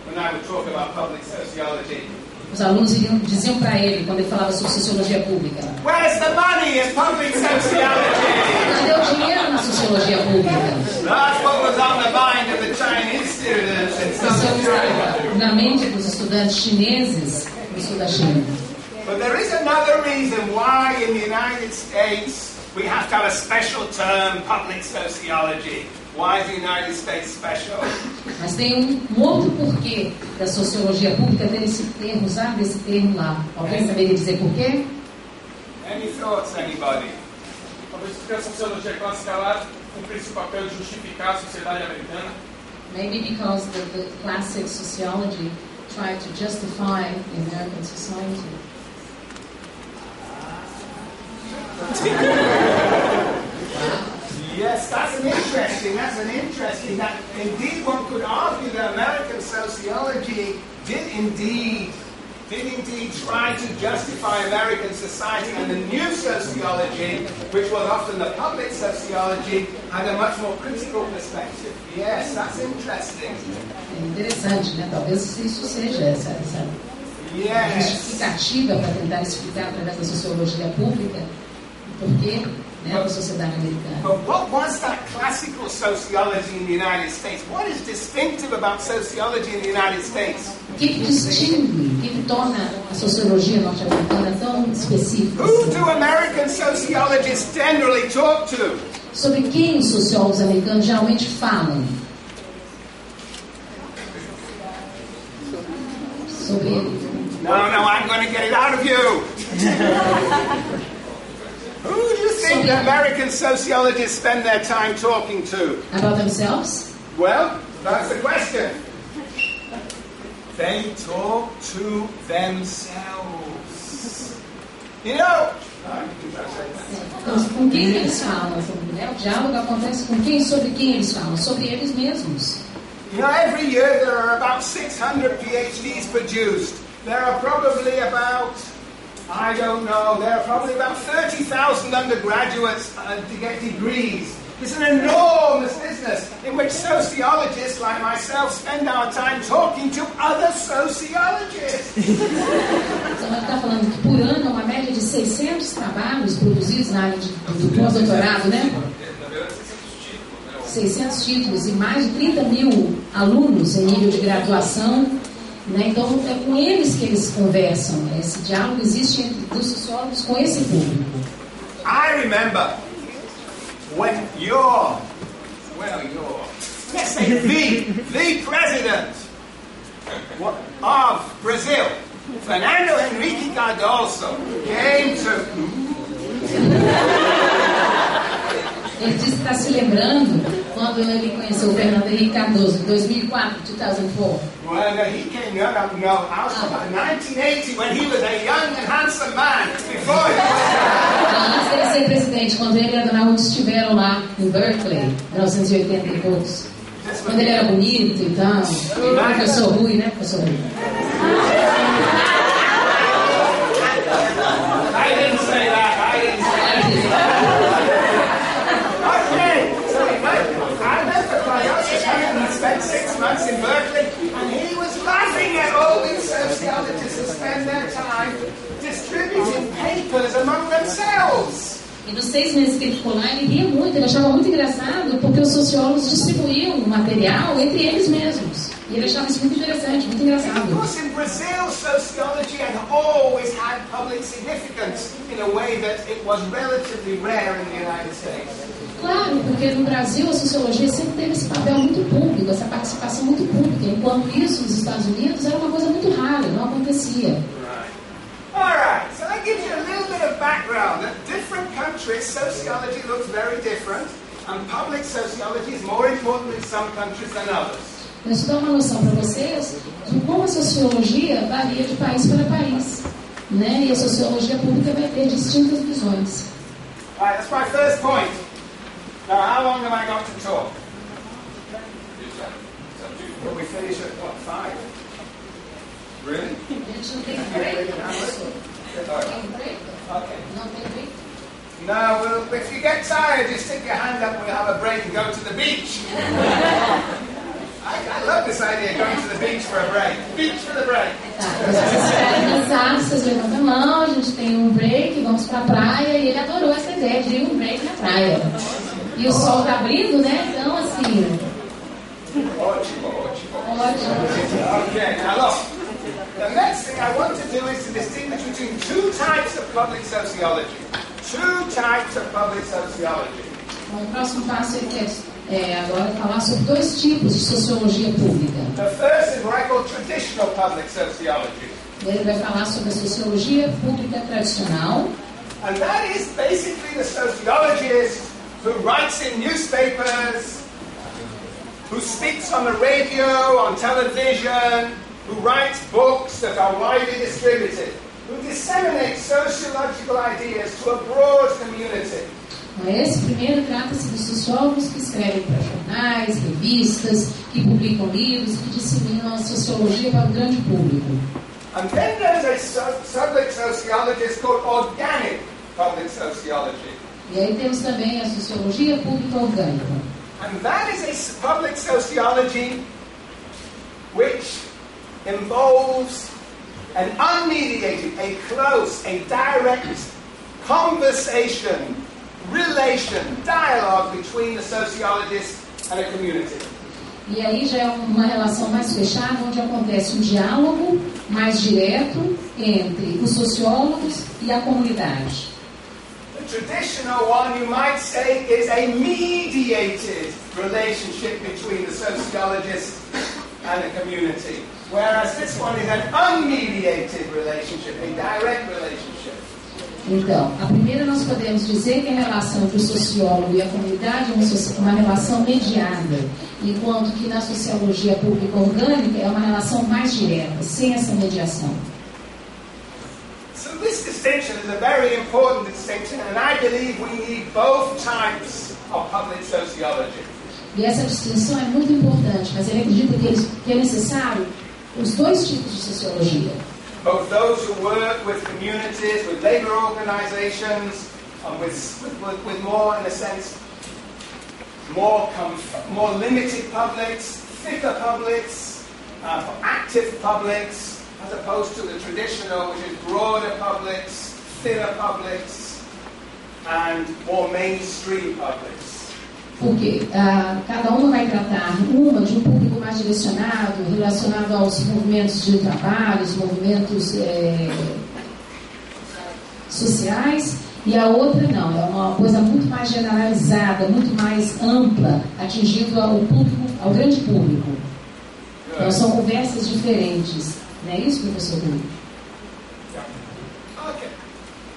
when I would talk about public sociology, os alunos diziam para ele, quando ele falava sobre sociologia pública, where's the money in public sociology? Cadê o dinheiro na sociologia pública? That's what was on the mind of the Chinese students in southern China. Na mente dos estudantes chineses no sul da China. But there is another reason why in the United States we have to have a special term, public sociology. Why is the United States special? Mas tem um outro porquê da sociologia pública ter esse termo, usar desse termo lá. Alguém saberia dizer por quê? Any thoughts, anybody? Talvez porque a sociologia clássica lá cumpre esse papel de justificar a sociedade americana. Maybe because the classic sociology tried to justify the American society. Yes, that's an interesting, that indeed one could argue that American sociology did indeed try to justify American society, and the new sociology, which was often the public sociology, had a much more critical perspective. Yes, that's interesting. É interessante, né? Talvez isso seja essa justificativa para tentar explicar através da sociologia pública por que da sociedade americana. But what was that classical sociology in the United States? What is distinctive about sociology in the United States? O que distingue, o que torna a sociologia norte-americana tão específica? Who do American sociologists generally talk to? Sobre quem os sociólogos americanos geralmente falam? Sobre No, I'm going to get it out of you. Who do you think the American sociologists spend their time talking to? About themselves? Well, that's the question. They talk to themselves. You know, Então, com quem eles falam? Né? O diálogo acontece com quem? Sobre quem eles falam? Sobre eles mesmos. You know, every year there are about 600 PhDs produced. There are probably about, I don't know, there are probably about 30,000 undergraduates to get degrees. It's an enormous business in which sociologists like myself spend our time talking to other sociologists. Então, ela está falando que por ano é uma média de 600 trabalhos produzidos na área do pós-doutorado, né? 600 títulos e mais de 30 mil alunos em nível de graduação, né? Então é com eles que eles conversam, né? Esse diálogo existe entre os sociólogos com esse público. I remember when you're, let's say the president of Brazil, Fernando Henrique Cardoso, came to... Ele disse que está se lembrando quando ele conheceu o Fernando Henrique Cardoso, em 2004, 2004. Well, he came, no, I was about 1980 when he was a young and handsome man, before he was... Antes dele ser presidente, quando ele e a Dona Raul estiveram lá em Berkeley, 1980 e poucos. Quando ele era bonito e tal. Professor Rui, né, professor Rui? I didn't say that, I didn't say that. He spent 6 months in Berkeley, and he was laughing at all these sociologists who spend their time distributing papers among themselves. E nos 6 meses que ele ficou lá, ele ria muito, ele achava muito engraçado, porque os sociólogos distribuíam o material entre eles mesmos. E ele achava isso muito interessante, muito engraçado. Of course, in Brazil, sociology had always had public significance in a way that it was relatively rare in the United States. Claro, porque no Brasil a sociologia sempre teve esse papel muito público, essa participação muito pública, enquanto isso nos Estados Unidos era uma coisa muito rara, não acontecia. Alright, so that gives you a little bit of background. That different countries, sociology looks very different, and public sociology is more important in some countries than others. Isso dá uma noção para vocês de como a sociologia varia de país para país, né? E a sociologia pública vai ter distintas visões. Alright, that's my first point. Now, how long have I got to talk? Well, we finish at what, 5? Really? Okay. No, well, if you get tired, just stick your hand up and we'll have a break and go to the beach. I love this idea, going to the beach for a break. Beach for the break. Tá, se vocês ficarem cansados, vocês levantam a mão, a gente tem um break, vamos pra praia, e ele adorou essa ideia de um break na praia. E o sol tá abrindo, né? Então, assim... Ótimo. Okay, now look. The next thing I want to do is to distinguish between 2 types of public sociology. 2 types of public sociology. O próximo passo é agora falar sobre 2 tipos de sociologia pública. The first is what I call traditional public sociology. Ele vai falar sobre a sociologia pública tradicional. And that is basically the sociologist who writes in newspapers, who speaks on the radio, on television, who writes books that are widely distributed, who disseminates sociological ideas to a broad community. Esse primeiro trata-se dos sociólogos que escrevem para jornais, revistas, que publicam livros, que disseminam a sociologia para o grande público. And then there's a public sociologist called organic public sociology. E aí temos também a sociologia pública orgânica. And that is a public sociology which involves an unmediated, a close, a direct conversation, relation, dialogue between the sociologist and a community. E aí já é uma relação mais fechada, onde acontece um diálogo mais direto entre os sociólogos e a comunidade. The traditional one, you might say, is a mediated relationship between the sociologist and the community, whereas this one is an unmediated relationship, a direct relationship. Então, a primeira nós podemos dizer que a relação entre o sociólogo e a comunidade é uma relação mediada, enquanto que na sociologia pública orgânica é uma relação mais direta, sem essa mediação. So this is distinction is a very important distinction, and I believe we need both types of public sociology. E essa distinção é muito importante, mas ele acredita que é necessário os dois tipos de sociologia. Both those who work with communities, with labor organizations, and with more, in a sense, more limited publics, thicker publics, active publics, as opposed to the traditional, which is broader publics, thinner publics, and more mainstream publics. Porque cada uma vai tratar uma de um público mais direcionado, relacionado aos movimentos de trabalho, os movimentos sociais, e a outra não, é uma coisa muito mais generalizada, muito mais ampla, atingindo ao grande público. Então são conversas diferentes, não é isso, professor Raul? Okay.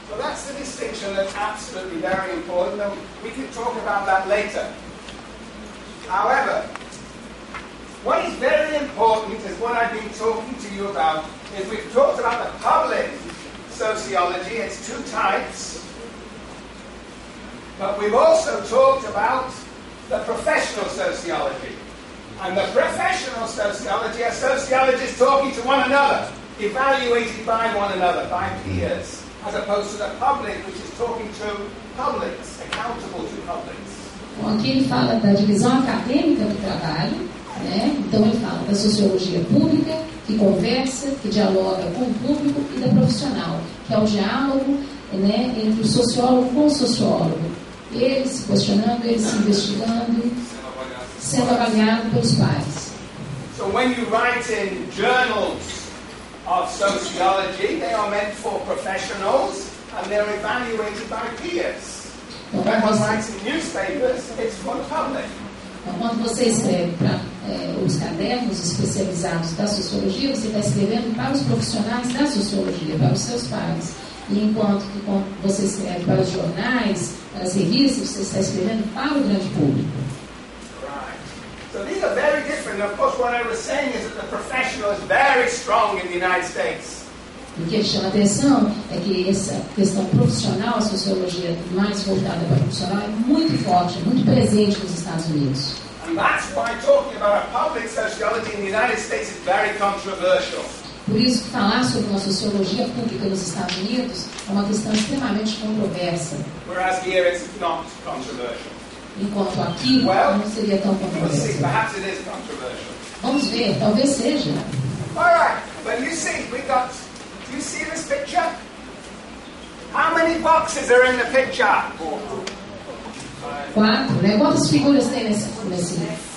So that's the distinction that's absolutely very important, and we can talk about that later. However, what is very important is what I've been talking to you about, is we've talked about the public sociology, it's two types, but we've also talked about the professional sociology. And the professional sociology are sociologists talking to one another, evaluated by one another, by peers, as opposed to the public, which is talking to publics, accountable to publics. Bom, aqui ele fala da divisão acadêmica do trabalho, né? Então ele fala da sociologia pública, que conversa, que dialoga com o público, e da profissional, que é o diálogo, né, entre o sociólogo com o sociólogo. Ele se questionando, ele se investigando, sendo avaliado pelos pares. So when you write in journals of sociology, they are meant for professionals and they're evaluated by peers. When one writes in newspapers, it's for the public. Então, quando você escreve para os cadernos especializados da sociologia, você está escrevendo para os profissionais da sociologia, para os seus pares. E enquanto que quando você escreve para os jornais, para as revistas, você está escrevendo para o grande público. So these are very different. Of course, what I was saying is that the professional is very strong in the United States. O que chama atenção é que essa questão profissional, a sociologia mais voltada para o profissional, é muito forte, muito presente nos Estados Unidos. And that's why talking about a public sociology in the United States is very controversial. Por isso que falar sobre uma sociologia pública nos Estados Unidos é uma questão extremamente controversa. Whereas here it's not controversial. Enquanto aqui não seria tão controverso. Perhaps it is controversial. Vamos ver, talvez seja. All right, but you see, do you see this picture? How many boxes are in the picture? 4, né? Quantas figuras tem nesse?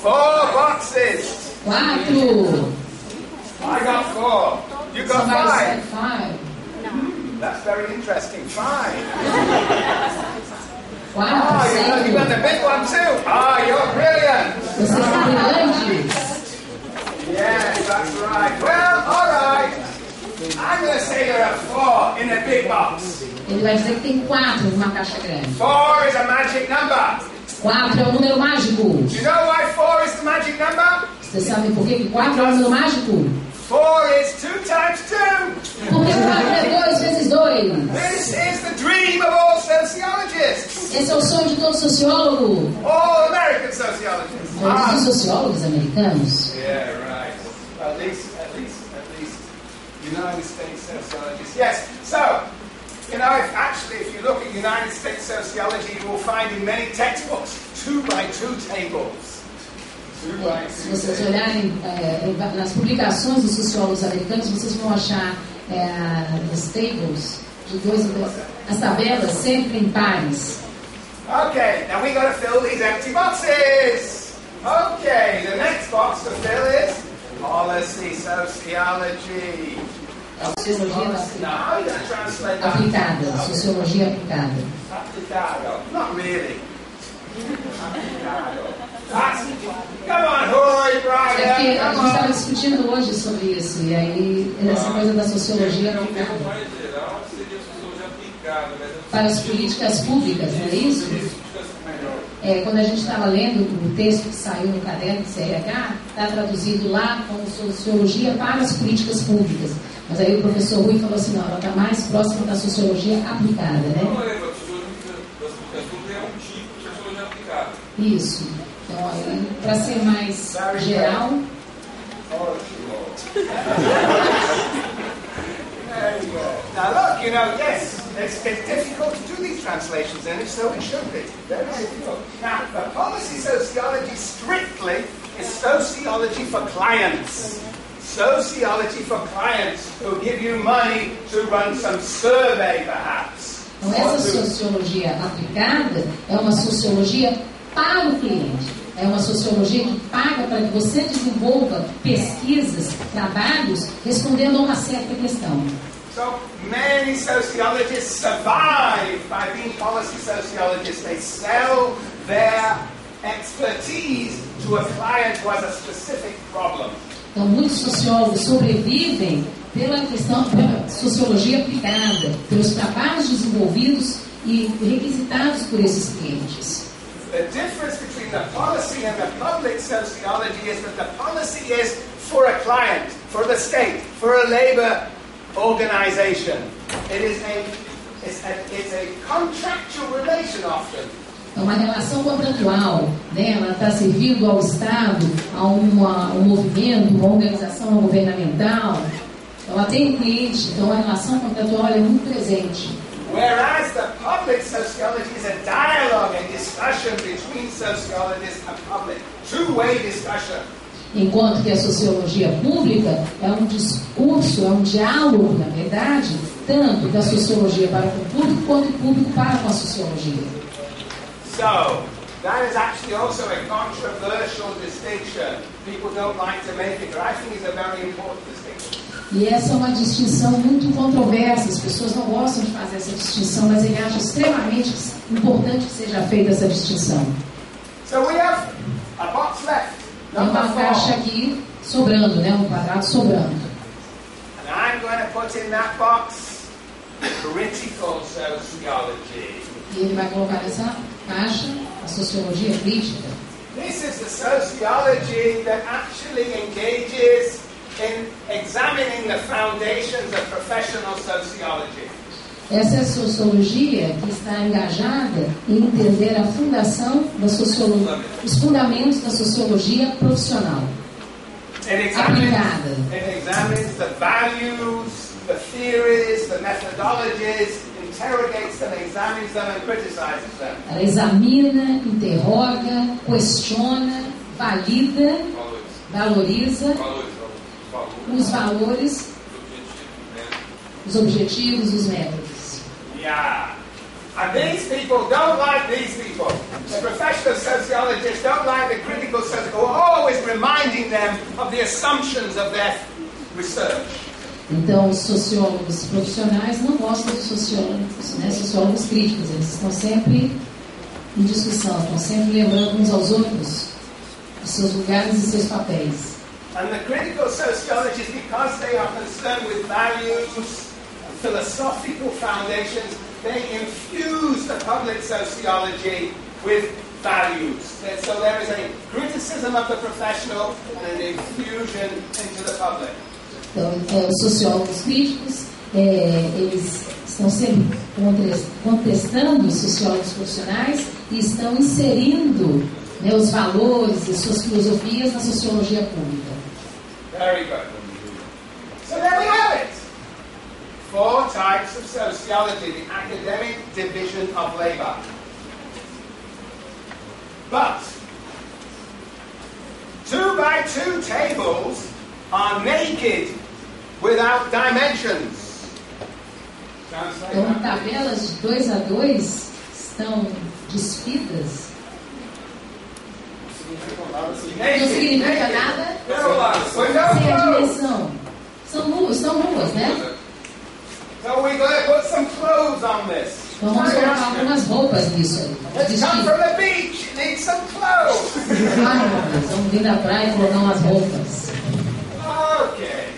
4 boxes. 4. I got 4. You got Somebody 5. said 5. That's very interesting. 5. 4, you got the big one too. You're brilliant. Vocês são brilhantes. Yes, that's right. Well, all right. I'm going to say there are 4 in the big box. Ele vai dizer que tem 4 numa caixa grande. 4 is a magic number. 4 é um número mágico. Do you know why 4 is the magic number? Vocês sabem por que 4 é um número mágico? 4 is 2 times 2. Porque 4 é 2 vezes 2. This is the dream of all sociologists. Esse é o sonho de todo sociólogo. All American sociologists. Todos os sociólogos americanos. Yeah, right. At least United States sociologists. Yes. So, if you look at United States sociology, you will find in many textbooks 2x2 tables. Se vocês olharem nas publicações dos sociólogos americanos, vocês vão achar as tables de 2 em 2, as tabelas sempre em pares. Okay, now we got to fill these empty boxes. Okay, the next box to fill is policy sociology. Sociologia aplicada. Sociologia aplicada. Applicado. Not really. Applicado. Come on, hurry, Brian. É porque a gente estava discutindo hoje sobre isso, e aí essa coisa da sociologia aplicada. Para as políticas públicas, não é isso? Quando a gente estava lendo o texto que saiu no caderno de CRH, está traduzido lá como sociologia para as políticas públicas. Mas aí o professor Rui falou assim, não, ela está mais próxima da sociologia aplicada, né? Não, a sociologia das publicações é um tipo de sociologia aplicada. Isso. Então, para ser mais geral... Now look, yes, it's difficult to do these translations, and so it should be. Very difficult. Now, the policy sociology strictly is sociology for clients. Sociology for clients who give you money to run some survey, perhaps. Então, essa sociologia aplicada é uma sociologia para o cliente. É uma sociologia que paga para que você desenvolva pesquisas, trabalhos, respondendo a uma certa questão. So many sociologists survive by being policy sociologists. They sell their expertise to a client who has a specific problem. Então, muitos sociólogos sobrevivem pela questão da sociologia aplicada, pelos trabalhos desenvolvidos e requisitados por esses clientes. The difference between the policy and the public sociology is that the policy is for a client, for the state, for a labor organization. It's a contractual relation often. É uma relação contratual, né? Ela está servindo ao Estado, a um movimento, uma organização não governamental. Ela tem um cliente, então a relação contratual é muito presente. Whereas the public sociology is a dialogue and discussion between sociologists and public, two-way discussion. Enquanto que a sociologia pública é um discurso, é um diálogo, na verdade, tanto da sociologia para com o público, quanto o público para com a sociologia. So, that is actually also a controversial distinction. People don't like to make it, but I think it's a very important distinction. E essa é uma distinção muito controversa. As pessoas não gostam de fazer essa distinção, mas ele acha extremamente importante que seja feita essa distinção. So we have a box left. Tem uma caixa aqui sobrando, né? Um quadrado sobrando. And I'm going to put in that box critical sociology. E ele vai colocar nessa caixa a sociologia crítica. This is the sociology that actually engages in examining the foundations of professional sociology. Essa é a sociologia que está engajada em entender a fundação da sociologia, os fundamentos da sociologia profissional. Aplicada. It examines the values, the theories, the methodologies, interrogates them, examines them and criticizes them. Ela examina, interroga, questiona, valida, valoriza os valores, os objetivos, os métodos. Yeah. And these people don't like these people. The professional sociologists don't like the critical sociologists who are always reminding them of the assumptions of their research. Então, os sociólogos profissionais não gostam dos sociólogos, né, sociólogos críticos. Eles estão sempre em discussão, estão sempre lembrando uns aos outros os seus lugares e seus papéis. And the critical sociologists, because they are concerned with values, philosophical foundations, they infuse the public sociology with values. And so there is a criticism of the professional and an infusion into the public. Então, os sociólogos críticos, eles estão sempre contestando os sociólogos profissionais e estão inserindo, né, os valores e suas filosofias na sociologia pública. Very good. So there we have it. 4 types of sociology, the academic division of labor. But 2x2 tables are naked without dimensions. Então, tabelas de 2 a 2 estão despidas. Não significa nada sem a dimensão. Estão nuas, né? So we're going to put some clothes on this. Então vamos colocar algumas roupas nisso aí. Let's come from the beach. Need some clothes. Vamos vir da praia e colocar umas roupas. Okay.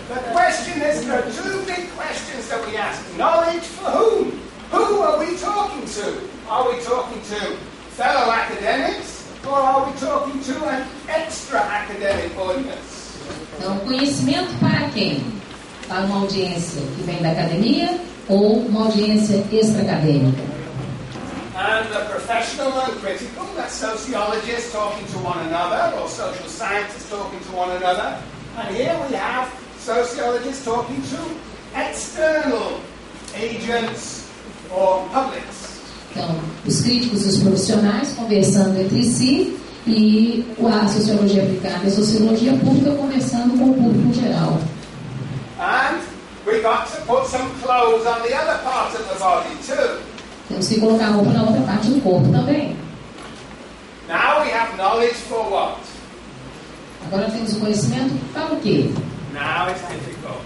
The question is, there are 2 big questions that we ask. Knowledge for whom? Who are we talking to? Are we talking to fellow academics? Or are we talking to an extra academic audience? Então, conhecimento para quem? para uma audiência que vem da academia ou uma audiência extra-acadêmica. And the professional and critical, that's sociologists talking to one another, or social scientists talking to one another. And here we have sociologists talking to external agents or publics. Então, os críticos e os profissionais conversando entre si e a sociologia aplicada e a sociologia pública conversando com o público em geral. And we got to put some clothes on the other part of the body too. Temos que colocar roupa na outra parte do corpo também. Now we have knowledge for what? Agora temos o conhecimento para o quê? Now it's difficult.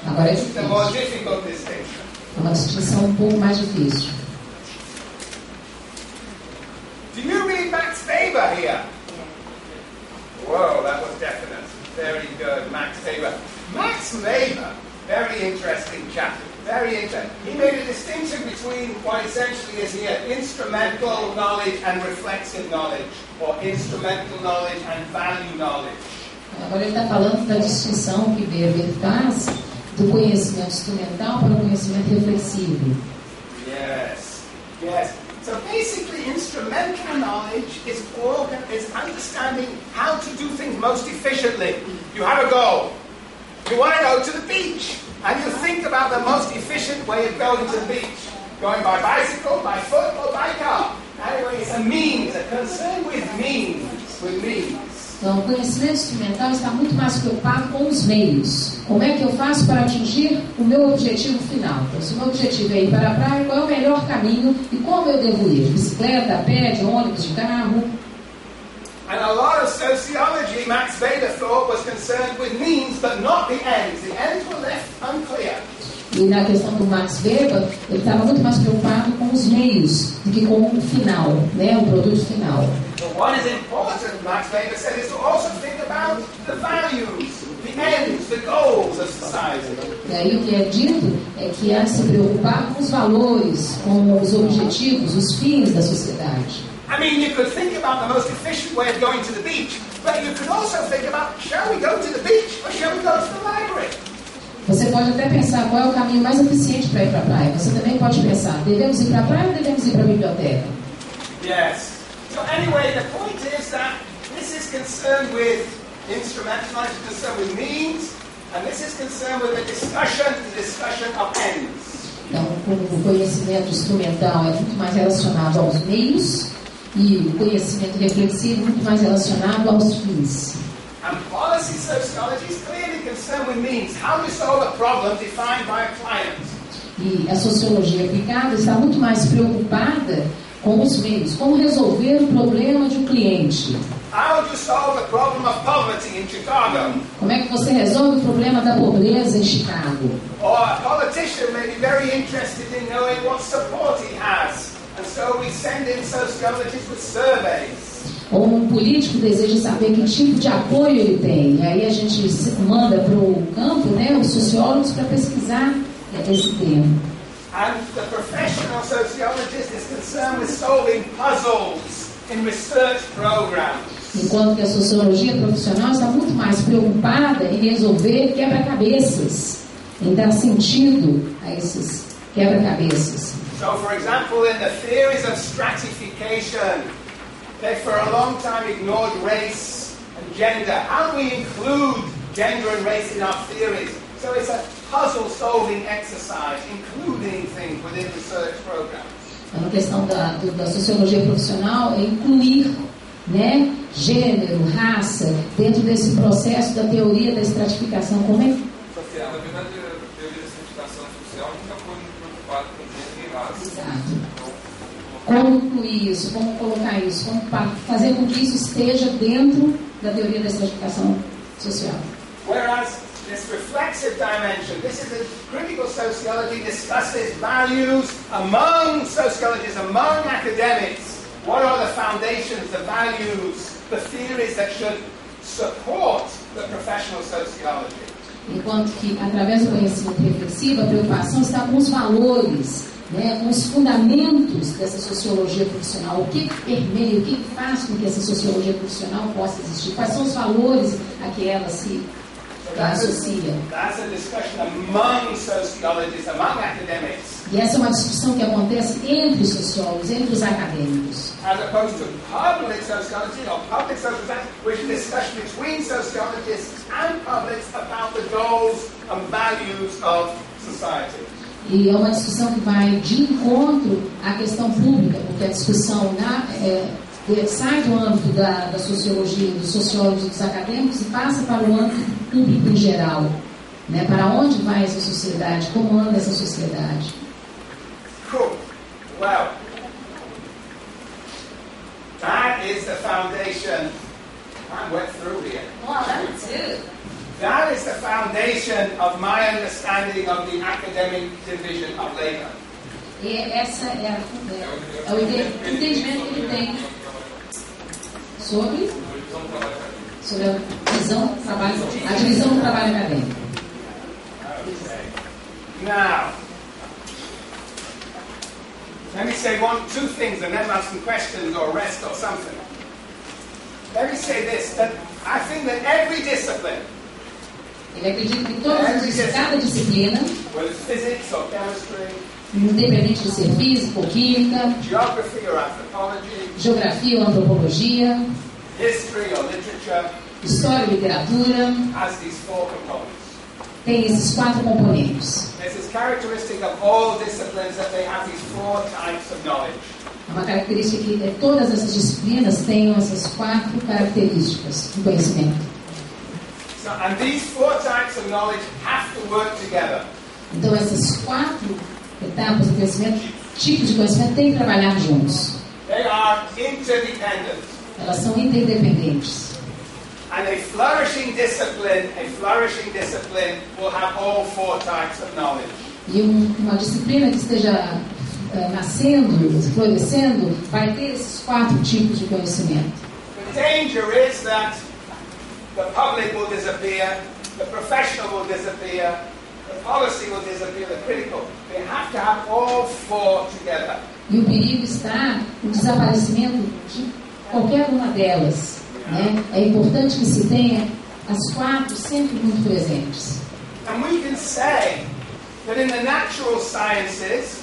Agora é It's the more difícil. difficult distinction. É uma distinção um pouco mais difícil. Do you read Max Weber here? Whoa, that was definite. Very good, Max Weber. Max Weber, very interesting chap. Very interesting. He made a distinction between what essentially is here instrumental knowledge and reflexive knowledge, or instrumental knowledge and value knowledge. Agora ele está falando da distinção que Weber faz do conhecimento instrumental para o conhecimento reflexivo. Yes, yes. So basically, instrumental knowledge is understanding how to do things most efficiently. You have a goal. You want to go to the beach, and you think about the most efficient way of going to the beach. Going by bicycle, by foot, or by car. Anyway, it's a means, a concern with means, Então, o conhecimento instrumental está muito mais preocupado com os meios. Como é que eu faço para atingir o meu objetivo final? Então, se o meu objetivo é ir para a praia, qual é o melhor caminho e como eu devo ir? De bicicleta, a pé, de ônibus, de carro? And a lot of sociology, Max Weber thought, was concerned with means, but not the ends. The ends were left unclear. E na questão do Max Weber, ele estava muito mais preocupado com os meios do que com o final, né, o produto final. But what is important, Max Weber said, is to also think about the values, the ends, the goals of society. E aí o que é dito é que há de se preocupar com os valores, com os objetivos, os fins da sociedade. I mean, you could think about the most efficient way of going to the beach, but you could also think about, shall we go to the beach or shall we go to the library? Você pode até pensar qual é o caminho mais eficiente para ir para a praia. Você também pode pensar, devemos ir para a praia ou devemos ir para a biblioteca? Yes. So anyway, the point is that this is concerned with instrumental knowledge, is concerned with means, and this is concerned with the discussion of ends. Então, o conhecimento instrumental é muito mais relacionado aos meios e o conhecimento reflexivo muito mais relacionado aos fins. And policy sociology is clearly concerned with means. How do you solve a problem defined by a client? E a sociologia aplicada está muito mais preocupada com os meios, como resolver o problema de um cliente. How do you solve the problem of poverty in Chicago? Como é que você resolve o problema da pobreza em Chicago? Or a politician may be very interested in knowing what support he has, and so we send in sociologists with surveys. Ou um político deseja saber que tipo de apoio ele tem. E aí a gente manda para o campo, né, os sociólogos para pesquisar esse tema. And the professional sociologist is concerned with solving puzzles in research programs. Enquanto que a sociologia profissional está muito mais preocupada em resolver quebra-cabeças, em dar sentido a esses quebra-cabeças. So, for example, in the theories of stratification, they for a long time ignored race and gender. How do we include gender and race in our theories? So it's a puzzle-solving exercise, including things within research programs. A questão da sociologia profissional é incluir, né, gênero, raça, dentro desse processo da teoria da estratificação. Como é? Na verdade, a teoria da estratificação social nunca foi muito preocupada com gênero e raça. Exato. Como incluir isso, como colocar isso, como fazer com que isso esteja dentro da teoria da estratificação social. Whereas this reflexive dimension, this is a critical sociology discusses values among sociologists, among academics. What are the foundations, the values, the theories that should support the professional sociology? Enquanto que, através do conhecimento reflexivo, a preocupação está com os valores, né, com os fundamentos dessa sociologia profissional. O que permeia, o que faz com que essa sociologia profissional possa existir? Quais são os valores a que ela se Ela associa. That's a discussion among sociologists, among academics. E essa é uma discussão que acontece entre os sociólogos, entre os acadêmicos. As opposed to public sociology or public social science, which is a discussion between sociologists and publics about the goals and values of society. E é uma discussão que vai de encontro à questão pública, porque a discussão sai do âmbito da sociologia, dos sociólogos e dos acadêmicos e passa para o âmbito público em geral. Né? Para onde vai essa sociedade? Como anda essa sociedade? Cool. Well, that is the foundation. I went through here. Well, that's it. That is the foundation of my understanding of the academic division of labor. E essa é o entendimento que ele tem sobre a divisão do trabalho acadêmico. Okay. Now, let me say two things and then I'll have some questions or rest or something. Let me say this, that I think that every discipline, ele acredita que cada disciplina, whether it's physics or chemistry, independente de ser física ou química, geography or anthropology, geografia ou antropologia, history or literature, história ou literatura, has these four components. tem esses 4 componentes. This is characteristic of all disciplines that they have these four types of knowledge. É uma característica que todas essas disciplinas tenham essas 4 características do conhecimento. So, and these four types of knowledge have to work together. Então essas 4 etapas do conhecimento, tipos de conhecimento, têm que trabalhar juntos. They are interdependent. Elas são interdependentes. And a flourishing discipline will have all four types of knowledge. E uma disciplina que esteja nascendo, florescendo, vai ter esses 4 tipos de conhecimento. The danger is that the public will disappear, the professional will disappear, the policy will disappear, the critical. They have to have all four together. E o perigo está no desaparecimento de qualquer uma delas. Né? É importante que se tenha as 4 sempre muito presentes. And we can say that in the natural sciences,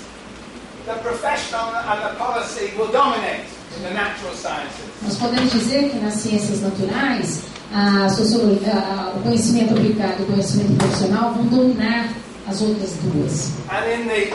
the professional and the policy will dominate in the natural sciences. Nós podemos dizer que nas ciências naturais, a sociologia, o conhecimento aplicado e o conhecimento profissional vão dominar as outras duas. And in the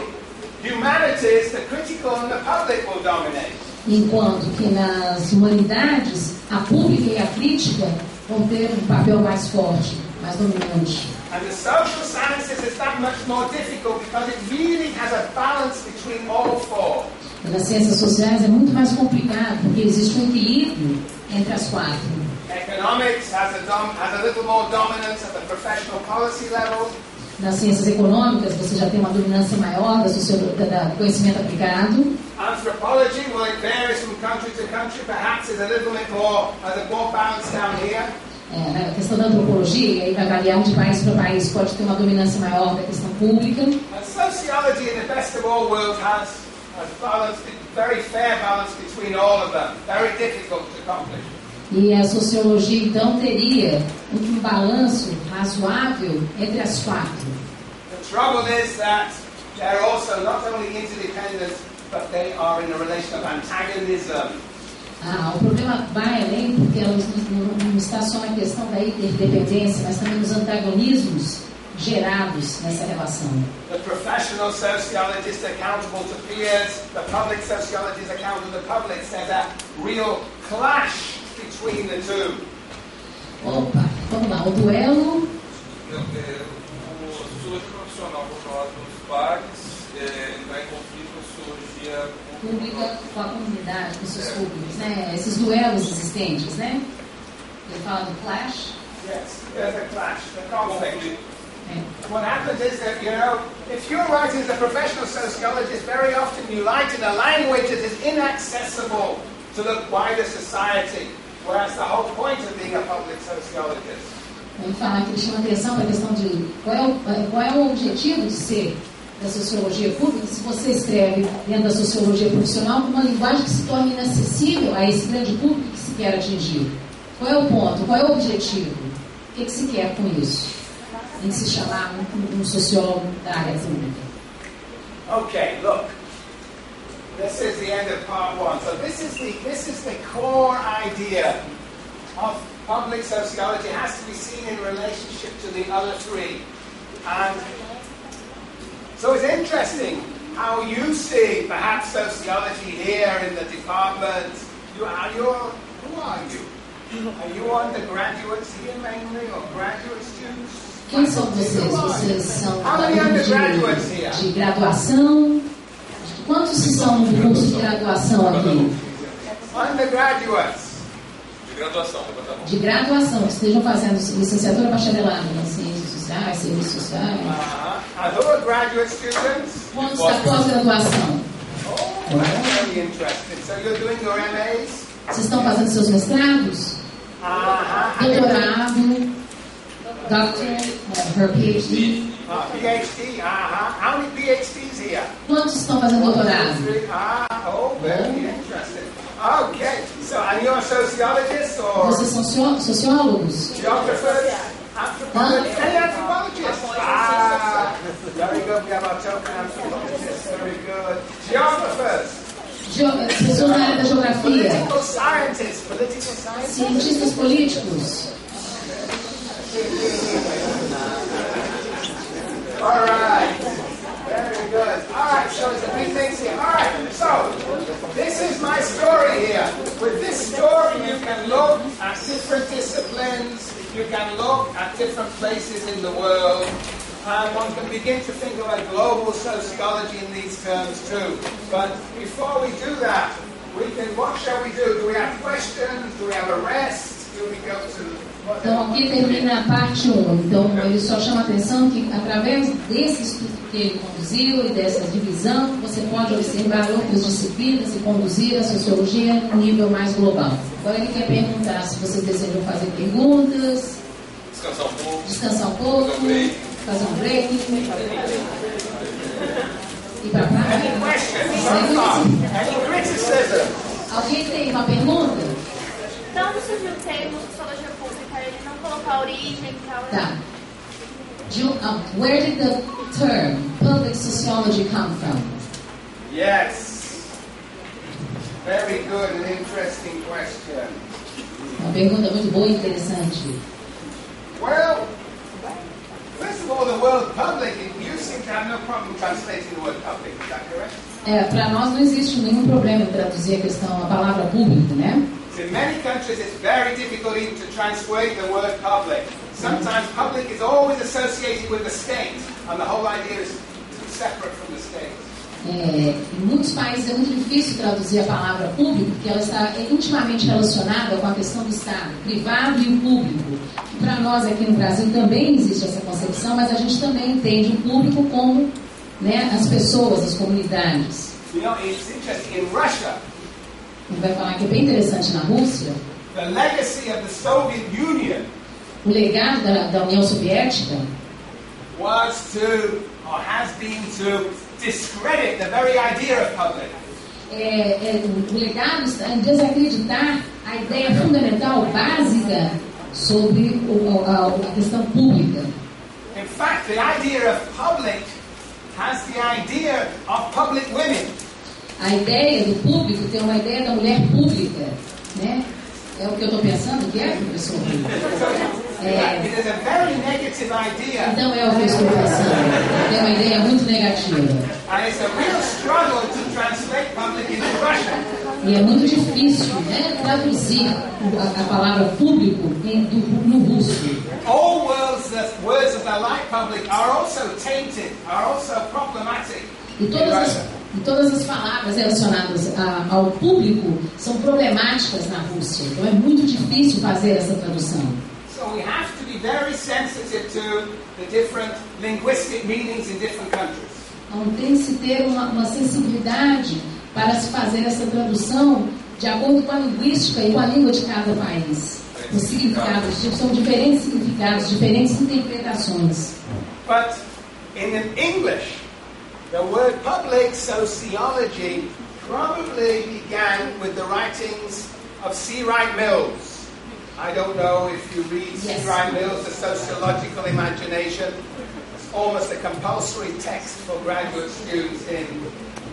humanities, the critical and the public will dominate. Enquanto que nas humanidades, a pública e a crítica vão ter um papel mais forte, mais dominante. And the social sciences is that much more difficult because it really has a balance between all four. E nas ciências sociais é muito mais complicado, porque existe um equilíbrio entre as 4. Economics has a little more dominance at the professional policy level. Nas ciências econômicas, você já tem uma dominância maior do conhecimento aplicado. Anthropology, well, it varies from country to country. Perhaps it's a little bit more, has a more balance down here. Na questão da antropologia, aí vai variar de país para país, pode ter uma dominância maior da questão pública. And sociology, in the best of all worlds, has balance, very fair balance between all of them. Very difficult to accomplish. E a sociologia, então, teria um balanço razoável entre as 4. The trouble is that they're also not only interdependent, but they are in a relation of antagonism. O problema vai além, porque ela não está só na questão da interdependência, mas também nos antagonismos gerados nessa relação. The professional sociologist accountable to peers, the public sociologist accountable to public. There's a real clash between the two. Opa, vamos lá, o duelo. A sociologia profissional por nós dos pares está em conflito com a sociologia pública com a comunidade, com seus públicos, né? Esses duelos existentes, né? Ele fala do clash. Yes, there's a clash, the conflict. What happens is that, if you're writing as a professional sociologist, very often you write in a language that is inaccessible to the wider society, whereas the whole point of being a public sociologist. Ele fala que ele chama atenção para a questão de qual é o objetivo de ser da sociologia pública, se você escreve dentro da sociologia profissional com uma linguagem que se torne inacessível a esse grande público que se quer atingir. Qual é o ponto? Qual é o objetivo? O que se quer com isso? em se chamar um sociólogo da área pública. Okay, look. This is the end of part one. So this is the core idea of public sociology. It has to be seen in relationship to the other three. And so it's interesting how you see perhaps sociology here in the department. Who are you? Are you undergraduates here mainly, or graduate students? Quem são vocês? Vocês são alunos de graduação? Quantos são no curso de graduação aqui? Undergraduates. De graduação, levanta a mão. De graduação, que estejam fazendo licenciatura bacharelado em ciências sociais, serviços sociais. And who are graduate students? Quantos da pós-graduação? Oh, that's very interesting. So you're doing your MAs? Vocês estão fazendo seus mestrados? Doutorado, doctorate, her PhD. PhD, How many PhDs here? Quantos estão fazendo doutorado? Very interesting. Okay, so and you're sociologists or? Vocês são sociólogos? Geographers? Anthropologists? Very good, we have our token anthropologists, very good. Geographers? Pessoas da área da geografia. Political scientists. Cientistas políticos. All right. Very good. All right, so there's a few things here. All right, so this is my story here. With this story, you can look at different disciplines. You can look at different places in the world. And one can begin to think of a global sociology in these terms too. But before we do that, what shall we do? Do we have questions? Do we have a rest? Do we go to... Então aqui termina a parte 1. Então ele só chama a atenção que através desse estudo que ele conduziu e dessa divisão, você pode observar outras disciplinas e conduzir a sociologia em um nível mais global. Agora ele quer perguntar se vocês desejam fazer perguntas, descansar um pouco, fazer um break, ir para a praia. Alguém tem uma pergunta? Então surgiu o termo Sociologia Pública, ele não colocou a origem e tal. Tá. Where did the term public sociology come from? Yes. Very good and interesting question. Uma pergunta muito boa e interessante. Well, first of all, the word public, you seem to have no problem translating the word public, is that correct? Para nós não existe nenhum problema em traduzir a palavra público, né? In many countries, it's very difficult even to translate the word public. Sometimes public is always associated with the state, and the whole idea is separate from the state. Em muitos países é muito difícil traduzir a palavra público, porque ela está intimamente relacionada com a questão do Estado, privado e o público. E para nós aqui no Brasil também existe essa concepção, mas a gente também entende o público como, né, as pessoas, as comunidades. You know, it's interesting in Russia. Ele vai falar que é bem interessante na Rússia. The legacy of the Soviet Union. O legado da União Soviética was to, or has been to, discredit the very idea of public. O legado está em desacreditar a ideia fundamental, básica, sobre a questão pública. In fact, the idea of public has the idea of public women. A ideia do público tem uma ideia da mulher pública, né? É o que eu estou pensando que é, professor? It is a very negative idea. Então é o que eu estou pensando. Tem uma ideia muito negativa. And it's a real struggle to translate public into Russian. E é muito difícil, né, traduzir a palavra público no russo. All words that are like public are also tainted, are also problematic. E todas as palavras relacionadas ao público são problemáticas na Rússia. Então é muito difícil fazer essa tradução. So we have to be very sensitive to the different linguistic meanings in different countries. Então tem que se ter uma sensibilidade para se fazer essa tradução de acordo com a linguística e com a língua de cada país. Os significados são diferentes significados, diferentes interpretações. But in English, the word public sociology probably began with the writings of C. Wright Mills. I don't know if you read C. Wright Mills' The Sociological Imagination. It's almost a compulsory text for graduate students in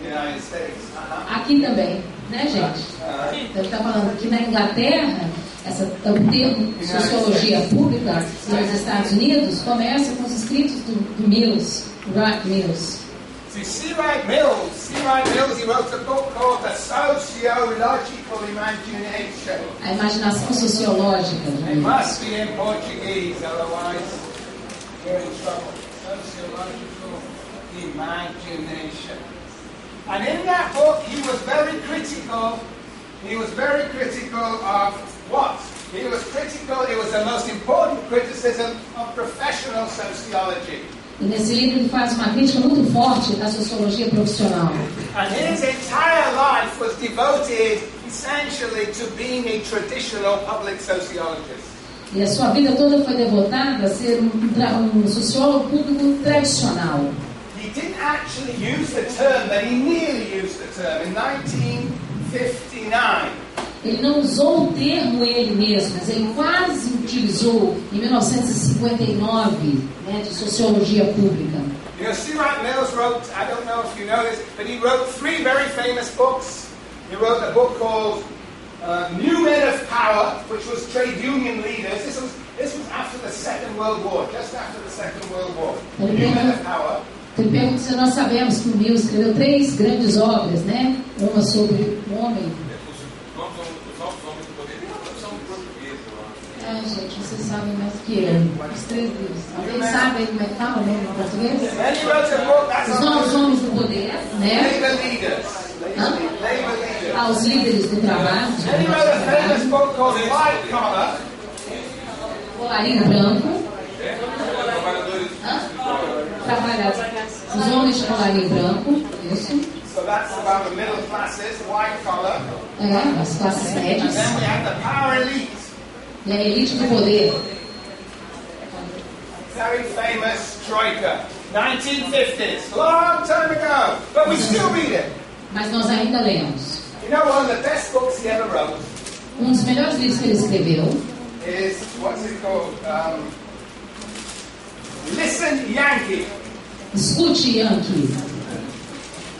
the United States. Aqui também, né, gente? Então, está falando que na Inglaterra, o termo Sociologia Pública nos Estados Unidos começa com os escritos do Mills, Wright Mills. See, C. Wright Mills, he wrote a book called The Sociological Imagination. A imaginação sociológica. It must be in Portuguese, otherwise you're in trouble. Sociological Imagination. And in that book, he was very critical. He was very critical of what? He was critical, it was the most important criticism of professional sociology. E nesse livro ele faz uma crítica muito forte à sociologia profissional. And his entire life was devoted essentially to being a traditional public sociologist. E a sua vida toda foi devotada a ser um sociólogo público tradicional. He didn't actually use the term, but he nearly used the term in 1959. Ele não usou o termo ele mesmo, mas ele quase utilizou em 1959, né, de Sociologia Pública. You know, C. Wright Mills wrote, I don't know if you know this, but he wrote 3 very famous books. He wrote a book called New Men of Power, which was trade union leaders. This was after the Second World War, just after the Second World War. New Men of Power. Ele pergunta se nós sabemos que o Mills escreveu 3 grandes obras, né? Uma sobre o homem. Gente, vocês sabem mais do que eu. Os 3 livros. Alguém sabe como é que fala o nome em português? Os novos homens do poder, né? Os líderes do trabalho. Colarinho branco. Trabalhadores. Os homens de colarinho branco. Isso. So that's about the middle classes, white collar. As classes médias. Then we have the power elite. E a elite do poder. Very famous Troika. 1950s. Long time ago. But we still read it. Mas nós ainda lemos. You know, one of the best books he ever wrote. Dos melhores livros que ele escreveu. Is, what's it called? Listen, Yankee. Escute, Yankee.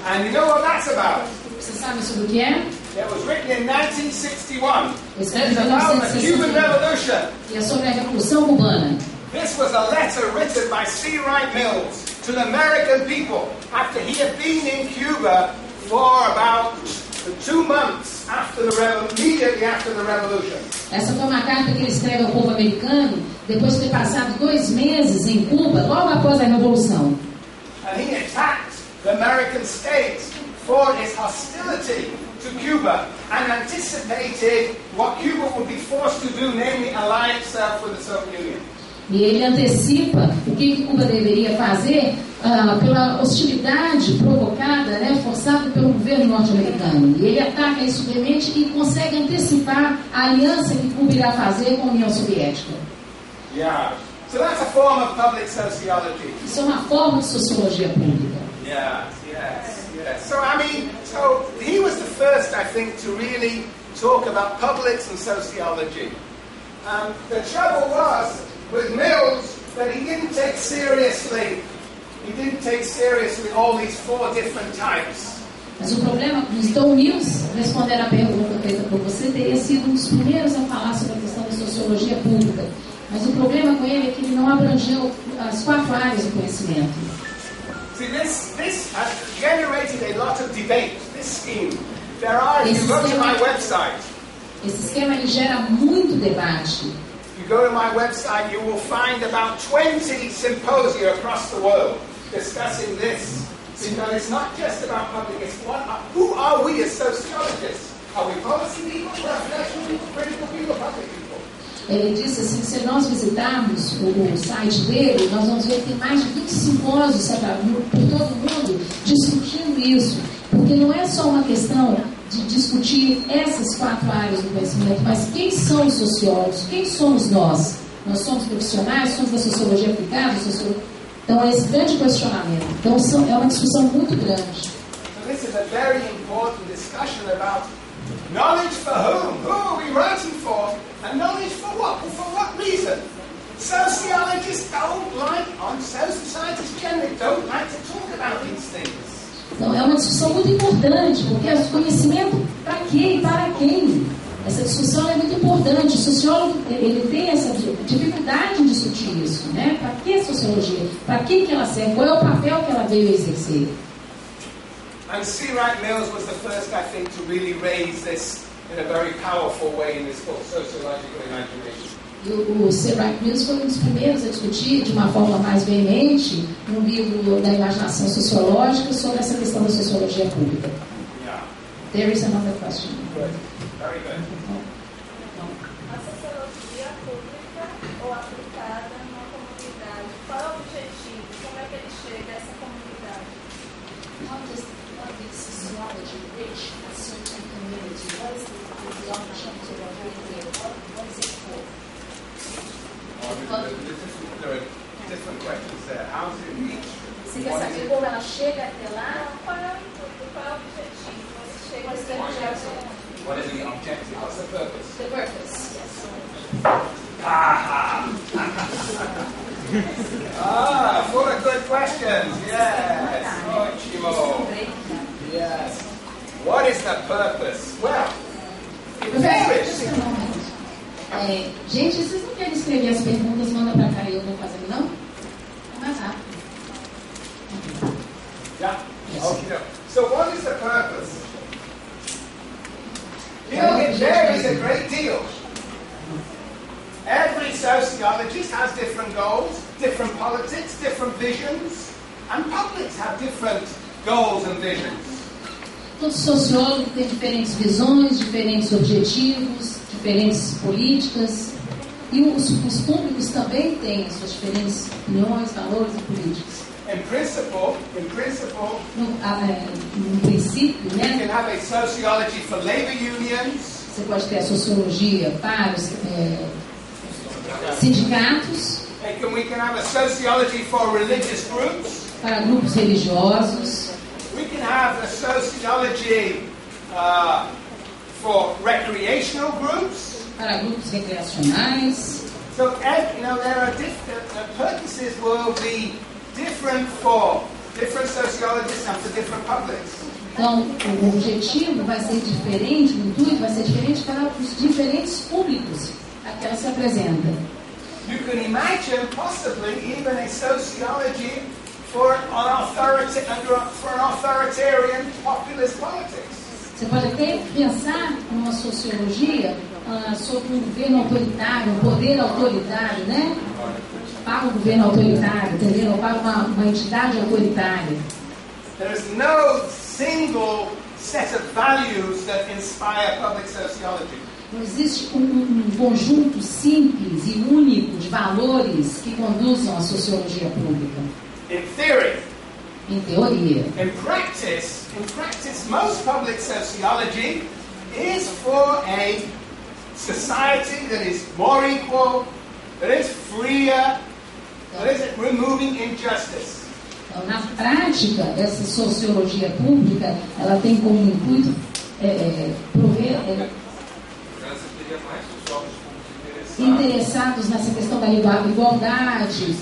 And you know what that's about? Você sabe sobre o que é? It was written in 1961. It's about the Cuban Revolution. E é sobre a Revolução Cubana. This was a letter written by C. Wright Mills to the American people after he had been in Cuba for about 2 months immediately after the revolution. Essa foi uma carta que ele escreve ao povo americano depois de ter passado 2 meses em Cuba, logo após a Revolução. And he attacked the American state for its hostility to Cuba and anticipated what Cuba would be forced to do, namely ally itself with the Soviet Union. E ele antecipa o que Cuba deveria fazer pela hostilidade provocada, né, forçada pelo governo norte-americano. E ele ataca isso veemente e consegue antecipar a aliança que Cuba irá fazer com a União Soviética. Yeah. So that's a form of public sociology. Isso é uma forma de sociologia pública. Yes. So he was the first, I think, to really talk about publics and sociology. The trouble was with Mills that he didn't take seriously all these 4 different types. Mas o problema, então Mills, respondendo a pergunta feita por você, teria sido um dos primeiros a falar sobre a questão da sociologia pública. Mas o problema com ele é que ele não abrangeu as 4 áreas do conhecimento. See, this has generated a lot of debate. This scheme. If you go to my website. Esse esquema ele gera muito debate. If you go to my website, you will find about 20 symposia across the world discussing this. Because it's not just about public. It's who are we as sociologists? Are we policy people, professional people, critical people, public people? Ele disse assim, se nós visitarmos o site dele, nós vamos ver que tem mais de 20 simpósios por todo mundo discutindo isso. Porque não é só uma questão de discutir essas 4 áreas do conhecimento, mas quem são os sociólogos? Quem somos nós? Nós somos profissionais? Somos da sociologia aplicada? Então, é esse grande questionamento. Então, é uma discussão muito grande. So this is a very important discussion about knowledge for whom? Who are we writing for? And knowledge for For what? For what reason? Sociologists don't like, scientists generally don't like to talk about these things. Então, é uma discussão muito importante, porque o conhecimento, para quê e para quem? Essa discussão é muito importante. O sociólogo, ele tem essa dificuldade em discutir isso, né? Para que a sociologia? Para que ela serve? Qual é o papel que ela veio exercer? And C. Wright Mills was the first, I think, to really raise this in a very powerful way in this book, Sociological Imagination. E o C. Wright Mills foi um dos primeiros a discutir de uma forma mais veemente no livro da imaginação sociológica sobre essa questão da sociologia pública. Yeah. There is another question. Good. Very good. A sociologia pública ou aplicada numa comunidade, qual é o objetivo? Como é que ele chega a essa comunidade? How does sociology reach a certain community? What is the objective of it? What is it for? There are different questions there. How does it reach? Você quer saber como ela chega até lá? Qual é o intuito? Qual é o objetivo? Você chega What's the objective? What is the objective? What's the purpose? The purpose, yes. Full of good questions. Yes. Ótimo. Yes. What is the purpose? Well, it varies. Gente, vocês não querem escrever as perguntas, manda pra cá e eu vou fazer, não? É mais rápido. Yeah. Okay. So what is the purpose? You know, it varies a great deal. Every sociologist has different goals, different politics, different visions, and publics have different goals and visions. Todo sociólogo tem diferentes visões, diferentes objetivos, diferentes políticas, e os públicos também têm as suas diferentes opiniões, valores e políticas. In principle, No princípio, you né? can have a sociology for labor unions, Você pode ter a sociologia para os sindicatos, we can have a sociology for religious groups, para grupos religiosos, we can have a sociology for recreational groups. para grupos recreacionais. So, there are different purposes will be different for different sociologists and for different publics. Então, o objetivo vai ser diferente, o intuito vai ser diferente para os diferentes públicos a que ela se apresenta. You can imagine possibly even a sociology for an authoritarian populist politics. Você pode até pensar numa sociologia sobre um governo autoritário, um poder autoritário, né? Para o governo autoritário, entendeu? Para uma entidade autoritária. There is no single set of values that inspire public sociology. Não existe um conjunto simples e único de valores que conduzam a sociologia pública. In theory, Em teoria. in practice, most public sociology is for a society that is more equal, that is freer, that is removing injustice. Então, na prática, essa sociologia pública, ela tem como intuito prover mais sociólogos públicos interessados nessa questão da igualdade,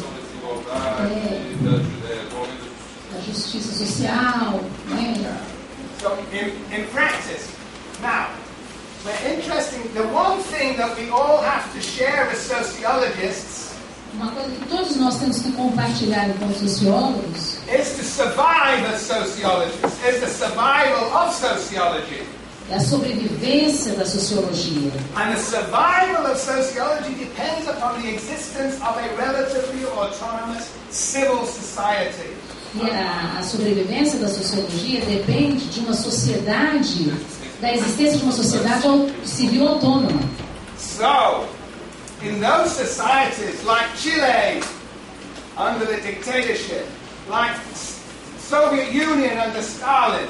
da justiça social, né? So in practice, now, the one thing that we all have to share as sociologists Uma coisa que todos nós temos que compartilhar com os sociólogos is to survive as sociologists, is the survival of sociology. É a sobrevivência da sociologia. And the survival of sociology depends upon the existence of a relatively autonomous civil society. E a sobrevivência da sociologia depende de uma sociedade, da existência de uma sociedade civil autônoma. So, in those societies like Chile under the dictatorship, like Soviet Union under Stalin,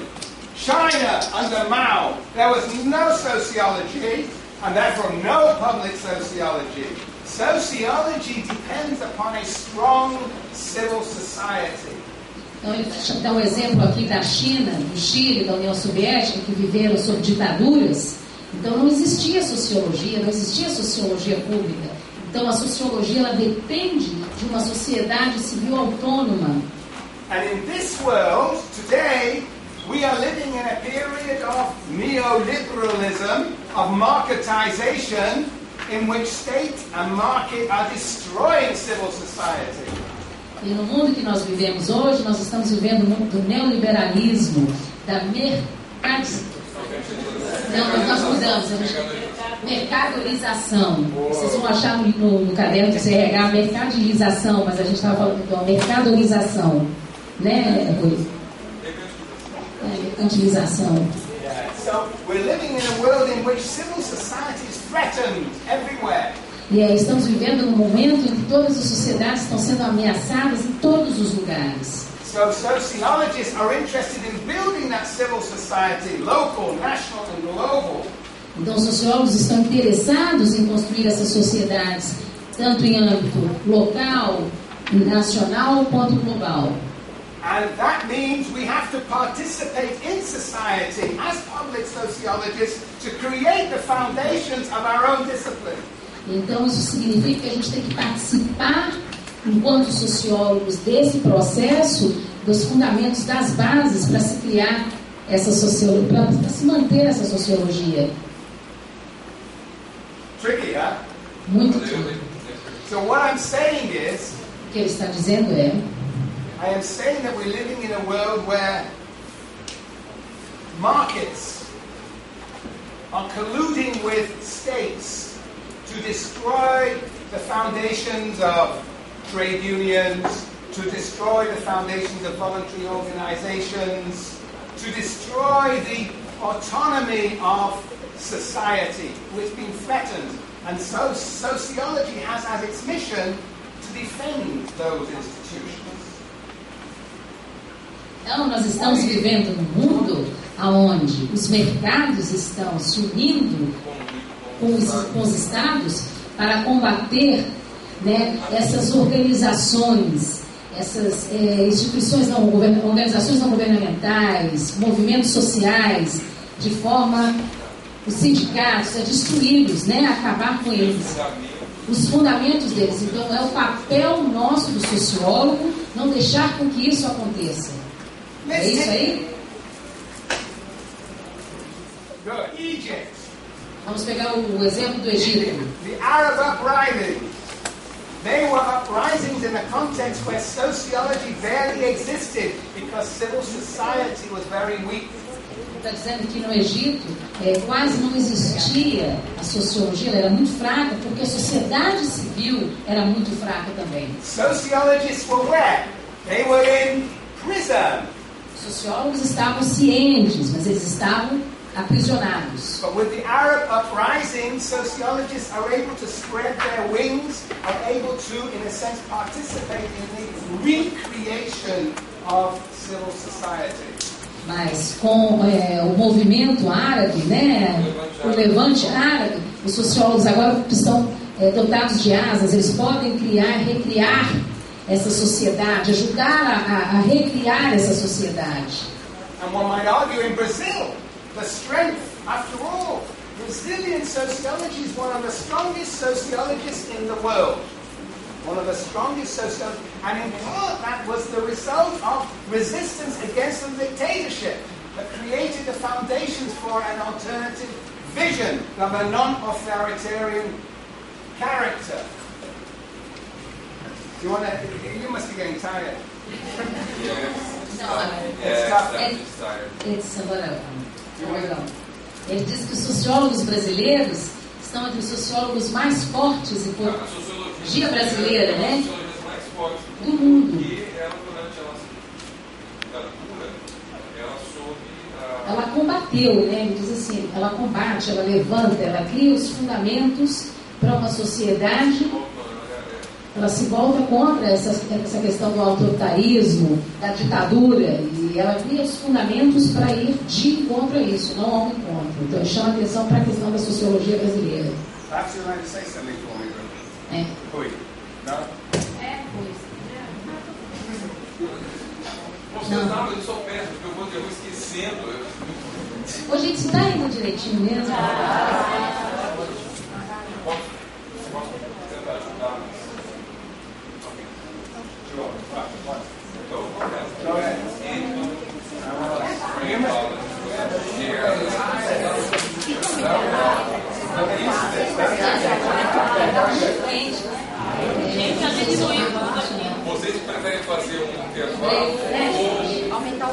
China under Mao, there was no sociology and therefore no public sociology. Sociology depends upon a strong civil society. Então ele dá um exemplo aqui da China, do Chile, da União Soviética, que viveram sob ditaduras, Então não existia sociologia, não existia sociologia pública. Então a sociologia ela depende de uma sociedade civil autônoma. And in this world, today, we are living in a period of neoliberalism, of marketization, in which state and market are destroying civil society. E no mundo que nós vivemos hoje, nós estamos vivendo o mundo do neoliberalismo, da nós mudamos, mercadorização. Vocês vão achar no caderno do CRH mercadilização, mas a gente estava falando da mercadorização, né, Rui? Mercantilização. So we're living in a world in which civil society is threatened everywhere. E estamos vivendo num momento em que todas as sociedades estão sendo ameaçadas em todos os lugares. So sociologists are interested in building that civil society, local, national and global. Então os sociólogos estão interessados em construir essas sociedades, tanto em âmbito local, nacional quanto global. And that means we have to participate in society as public sociologists to create the foundations of our own discipline. Então isso significa que a gente tem que participar, enquanto sociólogos, desse processo, dos fundamentos, das bases para se criar essa sociologia, para se manter essa sociologia. Tricky, huh? Muito tricky. So what I'm saying is, o que ele está dizendo é, I am saying that we're living in a world where markets are colluding with states to destroy the foundations of trade unions, to destroy the foundations of voluntary organizations, to destroy the autonomy of society, which has been threatened. And so sociology has as its mission to defend those institutions. Então, nós estamos vivendo num mundo onde os mercados estão se unindo com os estados para combater, né, essas organizações, essas instituições organizações não governamentais, movimentos sociais, de forma, os sindicatos, a destruí-los, né, acabar com eles, os fundamentos deles. Então é o papel nosso do sociólogo não deixar com que isso aconteça. É isso aí? Egypt. Vamos pegar o exemplo do Egito. The Arab uprisings. They were uprisings in a context where sociology barely existed because civil society was very weak. Está dizendo que no Egito quase não existia a sociologia, ela era muito fraca porque a sociedade civil era muito fraca também. Sociologists were where? They were in prison. Sociólogos estavam cientes, mas eles estavam aprisionados. But with the Arab uprising, sociologists are able to spread their wings, are able to, in a sense, participate in the recreation of civil society. Mas com o movimento árabe, né, o levante árabe, os sociólogos agora estão dotados de asas, eles podem recriar essa sociedade, ajudar a recriar essa sociedade. And one might argue in Brazil, the strength, after all, Brazilian sociology is one of the strongest sociologists in the world. One of the strongest sociologists, and in part that was the result of resistance against the dictatorship that created the foundations for an alternative vision of a non-authoritarian character. You must be getting tired. Yes. No, it's agora. Ele diz que os sociólogos brasileiros estão entre os sociólogos mais fortes e sociologia brasileira, né? Mais fortes do mundo. E ela, durante a literatura, ela soube ela combateu, né? Ele diz assim, ela combate, ela levanta, ela cria os fundamentos para uma sociedade. Ela se volta contra essa questão do autoritarismo, da ditadura, e ela cria os fundamentos para ir de encontro a isso, não ao encontro. Então, chama atenção para a questão da sociologia brasileira. Oi. Não? Não. Eu sou péssimo, porque eu vou esquecendo. Ô, gente, você está indo direitinho? direitinho mesmo? Vocês preferem fazer um intervalo ou aumentar o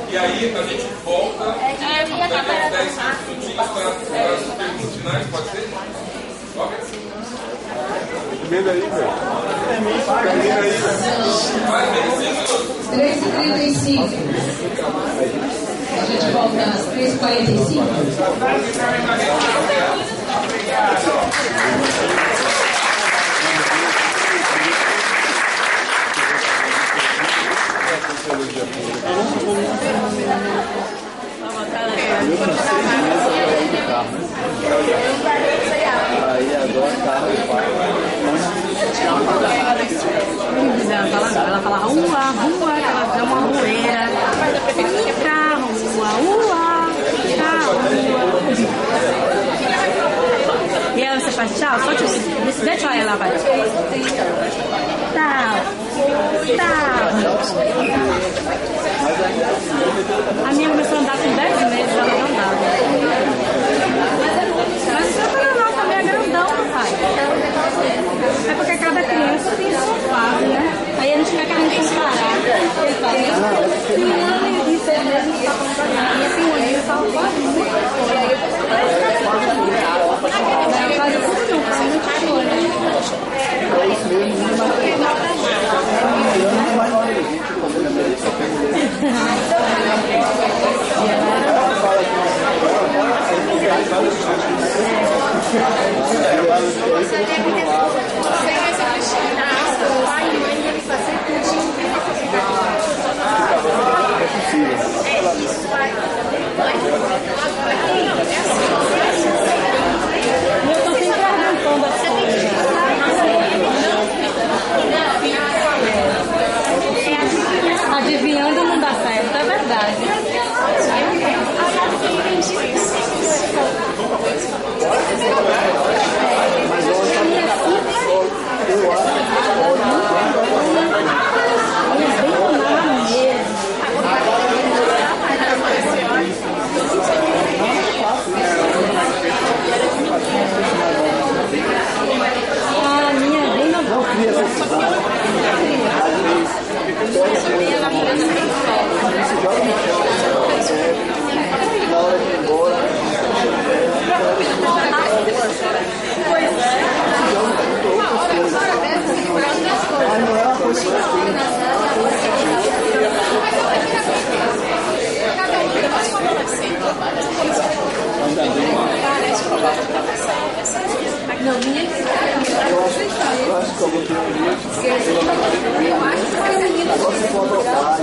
e aí a gente volta daqui a 10 minutinhos para as perguntas finais, pode ser? Ok? Termina aí, velho. Termina aí, velho. 3h35. A gente volta às 3h45. Sociologia Pública. Aí agora carro e pai. Ela fala rua, rua, que ela dá uma rueira. Carro, rua, carro, rua. E aí você faz tchau, só tchau. Deixa ela, vai. Tchau. A minha começou a andar com 10 meses, ela não andava. Mas o seu canal também é grandão, papai. É porque cada criança tem a sua fase, né? Aí a gente fica querendo comparar. Ele fala, tem um ano e 6 meses que tá falando pra mim. E assim, um ano eu falo quase muito. Não faz isso não, faz muito choro, né? É isso mesmo, Adivinhando não dá certo, é verdade. A minha é bem nova. na hora de ir embora. Pois é. Mas não é uma coisa que Não, minha eu acho que eu vou ter um dia. Agora você pode botar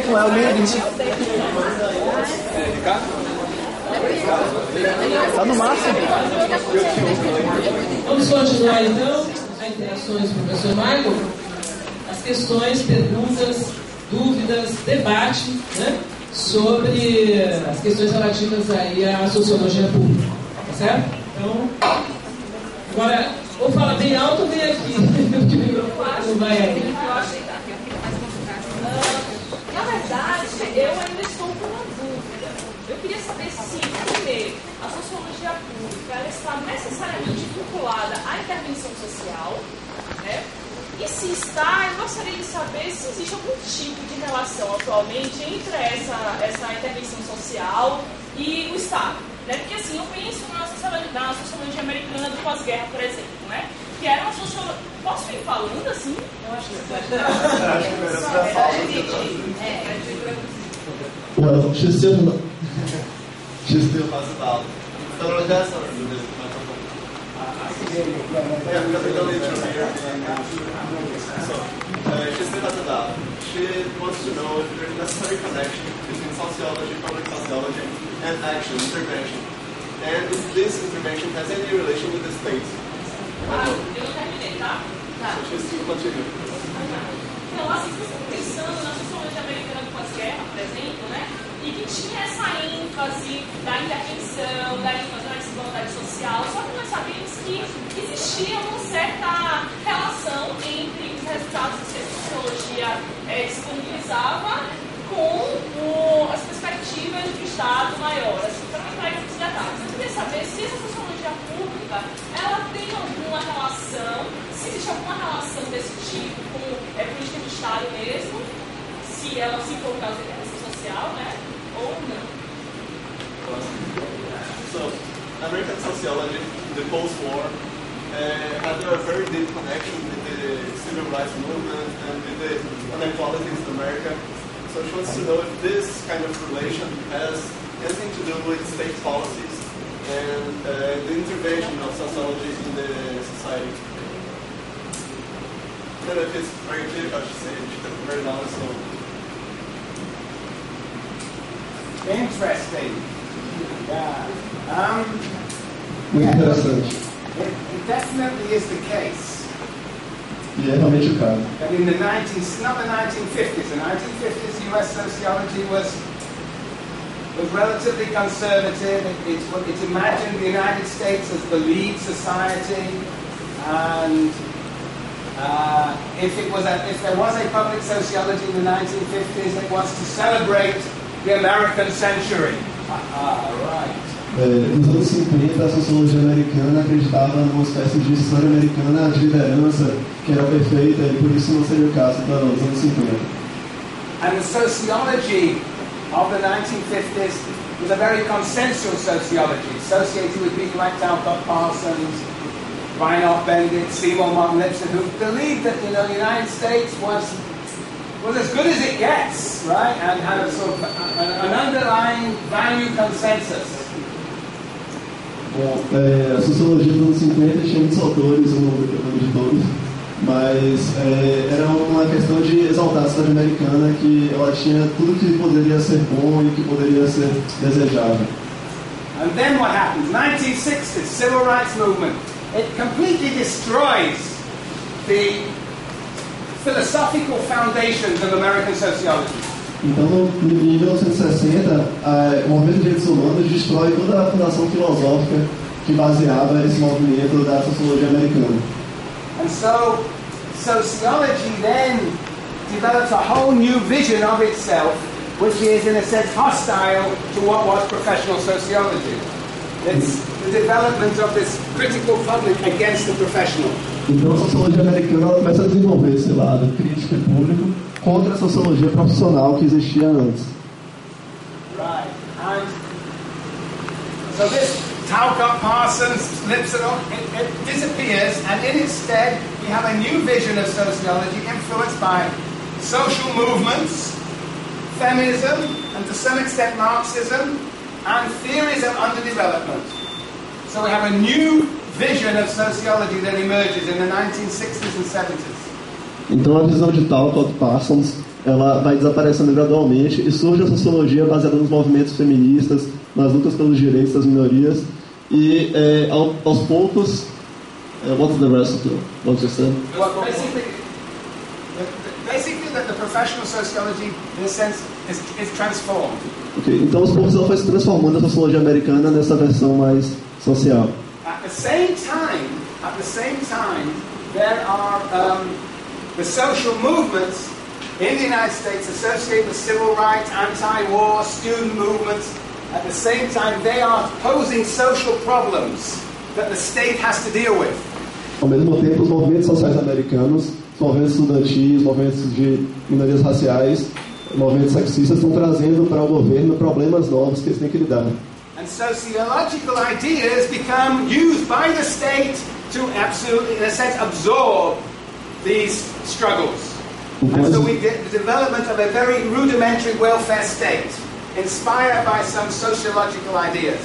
não é o mesmo. Tá no máximo. Vamos continuar então as interações com o professor Michael. As questões, perguntas, dúvidas, debate, né, sobre as questões relativas aí à sociologia pública, tá certo? Então, agora, ou fala bem alto ou bem aqui, porque o microfone não vai aí. Na verdade, eu ainda estou com uma dúvida. Eu queria saber se, primeiro, a sociologia pública ela está necessariamente vinculada à intervenção social, né? E se está, eu gostaria de saber se existe algum tipo de relação atualmente entre essa intervenção social e o Estado, né? Porque assim, eu penso na sociologia americana do pós-guerra, por exemplo, né? Que era uma sociologia... Posso ir falando assim? Eu acho que você Well, she's still has about. So that's not the she still has about. She wants to know if there's a necessary connection between sociology, public sociology, and action, intervention. and if this intervention has any relation with the state. Eu não terminei, tá? So just to continue. Então, assim, vocês estão pensando na sociologia americana do pós-guerra, por exemplo, né? E que tinha essa ênfase da intervenção, da ênfase na desigualdade social, só que nós sabemos que existia uma certa relação entre os resultados que a sociologia disponibilizava com as perspectivas de um Estado maior. Assim, para não entrar em muitos detalhes, eu queria saber se essa sociologia pública ela tem alguma relação, se existe alguma relação desse tipo com política de Estado mesmo, se ela se for por causa da intervenção social, né? Ou não. So, American sociology, the post-war, had a very deep connection with the civil rights movement and with the inequalities in America. So she wants to know if this kind of relation has anything to do with state policies and the intervention of sociology in the society. I don't know if it's very clear how to say it, very long, so. Interesting. Yeah. It definitely is the case. E é realmente o caso. But in the 1950s, the 1950s US sociology was relatively conservative. It imagined the United States as the lead society, and if there was a public sociology in the 1950s, it was to celebrate the American century. Right. Nos anos 50, a sociologia americana acreditava numa espécie de história americana de liderança que era perfeita, e por isso não seria o caso dos anos 50. And the sociology of the 1950s was a very consensual sociology, associated with people like Talcott Parsons, Reinhard Bendit, Seymour Martin Lipson, who believed that the United States was as good as it gets, right? And had a sort of an underlying value consensus. Bom, a sociologia dos anos 50 tinha muitos autores, eu não vou de todos, mas era uma questão de exaltar a cidade americana, que ela tinha tudo que poderia ser bom e que poderia ser desejável. And then what happens? 1960s, civil rights movement. It completely destroys the philosophical foundations of American sociology. Então, em 1960, o movimento de direitos humanos destrói toda a fundação filosófica que baseava esse movimento da sociologia americana. And so, sociology then develops a whole new vision of itself, which is, in a sense, hostile to what was professional sociology. It's the development of this critical public against the professional. Então, a sociologia americana começa a desenvolver esse lado crítico e público contra a sociologia profissional que existia antes. Right. And so this Talcott Parsons, Lipson, it disappears, and in its stead, we have a new vision of sociology influenced by social movements, feminism, and to some extent Marxism, and theories of underdevelopment. So we have a new vision of sociology that emerges in the 1960s and 70s. Então a visão de Talcott Parsons ela vai desaparecendo gradualmente e surge a sociologia baseada nos movimentos feministas, nas lutas pelos direitos das minorias e aos poucos what's the rest of what you said? Well, basically the professional sociology in a sense is transformed. Okay. Então aos poucos ela foi se transformando a sociologia americana nessa versão mais social. At the same time, there are the social movements in the United States associated with civil rights, anti-war, student movements. At the same time, they are posing social problems that the state has to deal with. Ao mesmo tempo, os movimentos sociais americanos, movimentos estudantis, movimentos de minorias raciais, movimentos sexistas estão trazendo para o governo problemas novos que eles têm que lidar. And sociological ideas become used by the state to absolutely, in a sense, absorb these struggles. And so we get the development of a very rudimentary welfare state, inspired by some sociological ideas,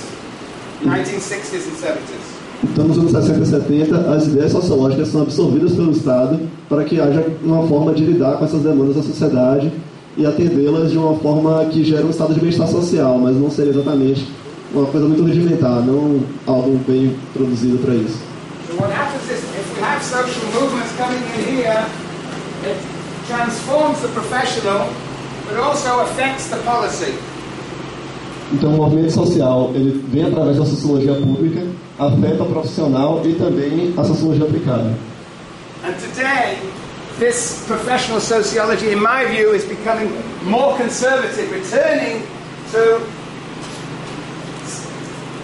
1960s and 70s. Então, nos anos 60 e 70, as ideias sociológicas são absorvidas pelo Estado para que haja uma forma de lidar com essas demandas da sociedade e atendê-las de uma forma que gera um estado de bem-estar social, mas não seria exatamente uma coisa muito rudimentar, não algo bem produzido para isso. So what happens is, if we have social movements coming in here, it transforms the professional, but also affects the policy. Então, o movimento social, ele vem através da sociologia pública, afeta o profissional e também a sociologia aplicada. And today, this professional sociology, in my view, is becoming more conservative, returning to,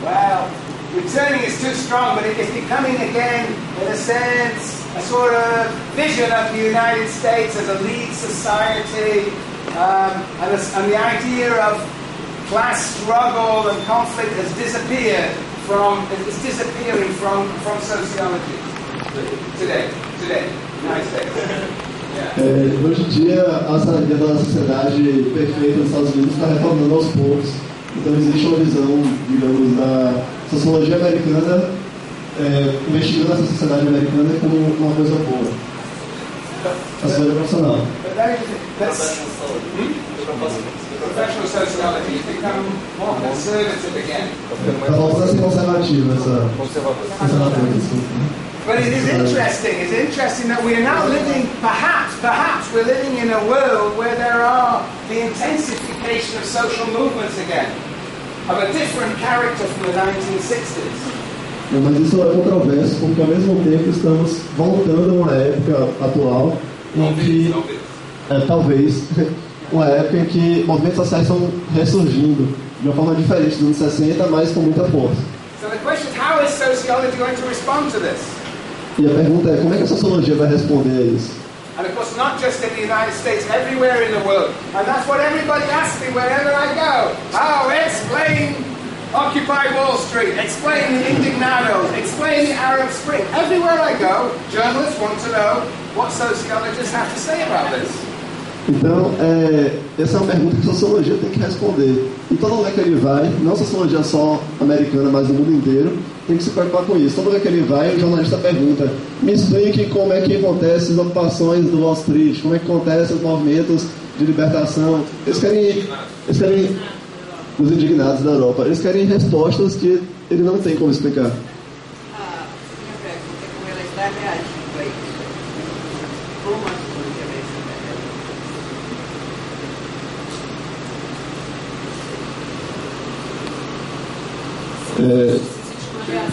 well, returning is too strong, but it is becoming again, in a sense, a sort of vision of the United States as a lead society, and the idea of class struggle and conflict has disappeared is disappearing from sociology today, United States. Yeah. Hoje em dia, essa ideia da sociedade perfeita dos Estados Unidos está retornando aos poucos. Então existe uma visão, digamos, da sociologia americana investigando essa sociedade americana como uma coisa boa. A sociologia profissional. Professional sociology has become more conservative again. Está voltando a ser conservativa, essa conservativa. But it is interesting. It's interesting that we are now living, perhaps we're living in a world where there are the intensification of social movements again, of a different character from the 1960s. Mas isso é controverso, porque ao mesmo tempo estamos voltando a uma época atual em que, talvez, uma época em que movimentos sociais estão ressurgindo de uma forma diferente dos anos 60, mas com muita força. So the question is, how is sociology going to respond to this? E a pergunta é, como é que a sociologia vai responder a isso? And of course, not just in the United States, everywhere in the world. And that's what everybody asks me wherever I go. Oh, explain Occupy Wall Street, explain the Indignados, explain the Arab Spring. Everywhere I go, journalists want to know what sociologists have to say about this. Então, essa é uma pergunta que a sociologia tem que responder. E todo lugar que ele vai, não a sociologia só americana, mas no mundo inteiro, tem que se preocupar com isso. Todo lugar que ele vai, o jornalista pergunta: me explique como é que acontecem as ocupações do Wall Street, como é que acontecem os movimentos de libertação. Eles querem os indignados da Europa, eles querem respostas que ele não tem como explicar. Minha pergunta é como ela está reagindo a isso. Como a sociologia vai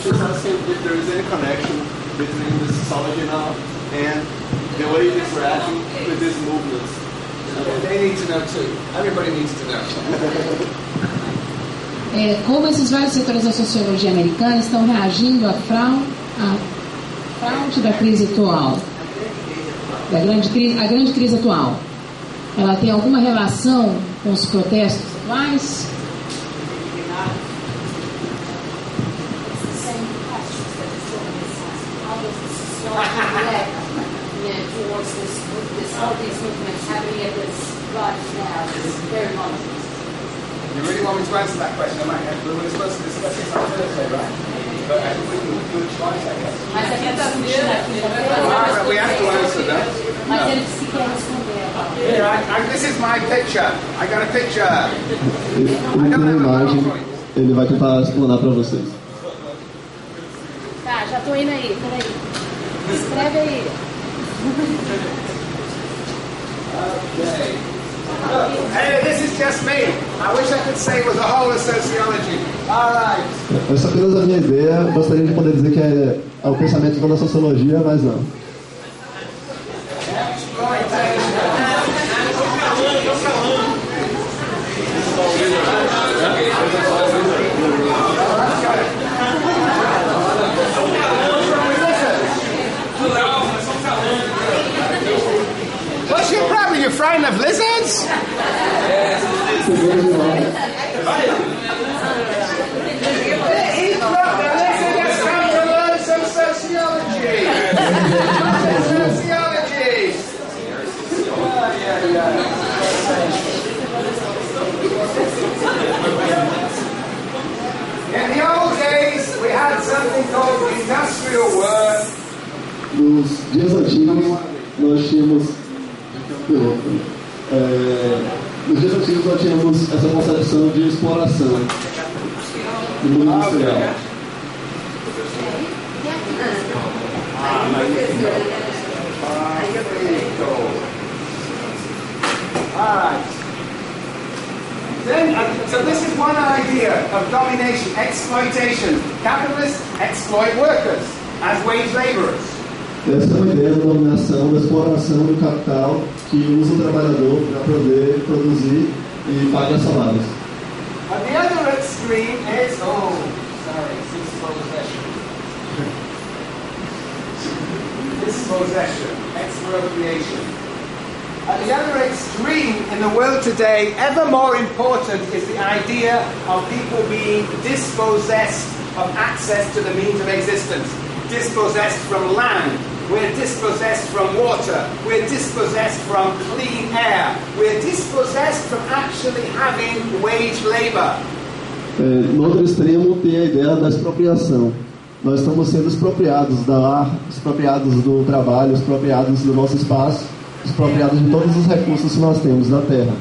Just asking if there is any connection between the sociology now and the way it is reacting with these movements. They need to know too. Everybody needs to know. Como esses vários setores da sociologia americana estão reagindo à fraude da crise atual, a grande crise atual. Ela tem alguma relação com os protestos atuais? Towards all these movements happening at this large now is very limited. You really want me to answer that question? I might have. We were supposed to discuss this on Thursday, right? But I think we can do it twice, I guess. Mas a quinta-feira, We have to answer that. mas ele se quer responder. Here, this is my picture. I got a picture. Ele tem uma imagem, ele vai tentar explanar para vocês. Tá, já tô indo aí, peraí. Escreve aí. Okay. Hey, this is just me. I wish I could say it was the whole of sociology. All right. Essa é apenas a minha ideia. Eu gostaria de poder dizer que é o pensamento toda a sociologia, mas não. What's your problem? You're frightened of lizards? Some sociology. Sociology. In the old days, we had something called industrial work. Nos dias antigos, nós tínhamos essa concepção de exploração. no mundo industrial. Alright. Then, so this is one idea of domination, exploitation. Capitalists exploit workers as wage laborers. Essa é uma ideia da dominação, da exploração do capital que usa o trabalhador para poder produzir e pagar salários. At the other extreme is, dispossession, expropriation. At the other extreme in the world today, ever more important is the idea of people being dispossessed of access to the means of existence. Dispossessed from land, we're dispossessed from water, we're dispossessed from clean air, we're dispossessed from actually having wage labor. No outro extremo tem a ideia da expropriação. Nós estamos sendo expropriados da ar, expropriados do trabalho, expropriados do nosso espaço, expropriados de todos os recursos que nós temos na Terra.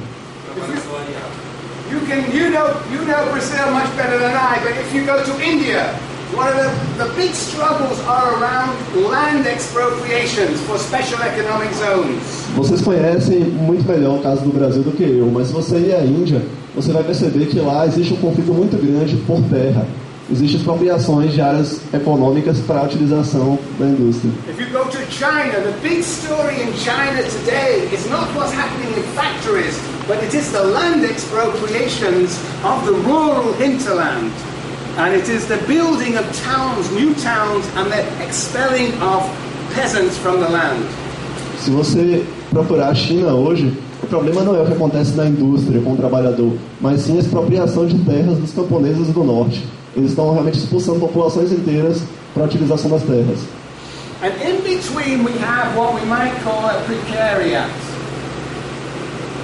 You know Brazil much better than I, but if you go to India, one of the big struggles are around land expropriations for special economic zones. Vocês conhecem muito melhor o caso do Brasil do que eu, mas se você ir à Índia, você vai perceber que lá existe um conflito muito grande por terra. Existem expropriações de áreas econômicas para a utilização da indústria. If you go to China, the big story in China today is not what's happening in factories, but it is the land expropriations of the rural hinterland. And it is the building of towns, new towns, and the expelling of peasants from the land. Se você procurar a China hoje, o problema não é o que acontece na indústria com o trabalhador, mas sim a expropriação de terras dos camponeses do norte. Eles estão realmente expulsando populações inteiras para a utilização das terras. And in between we have what we might call a precariat.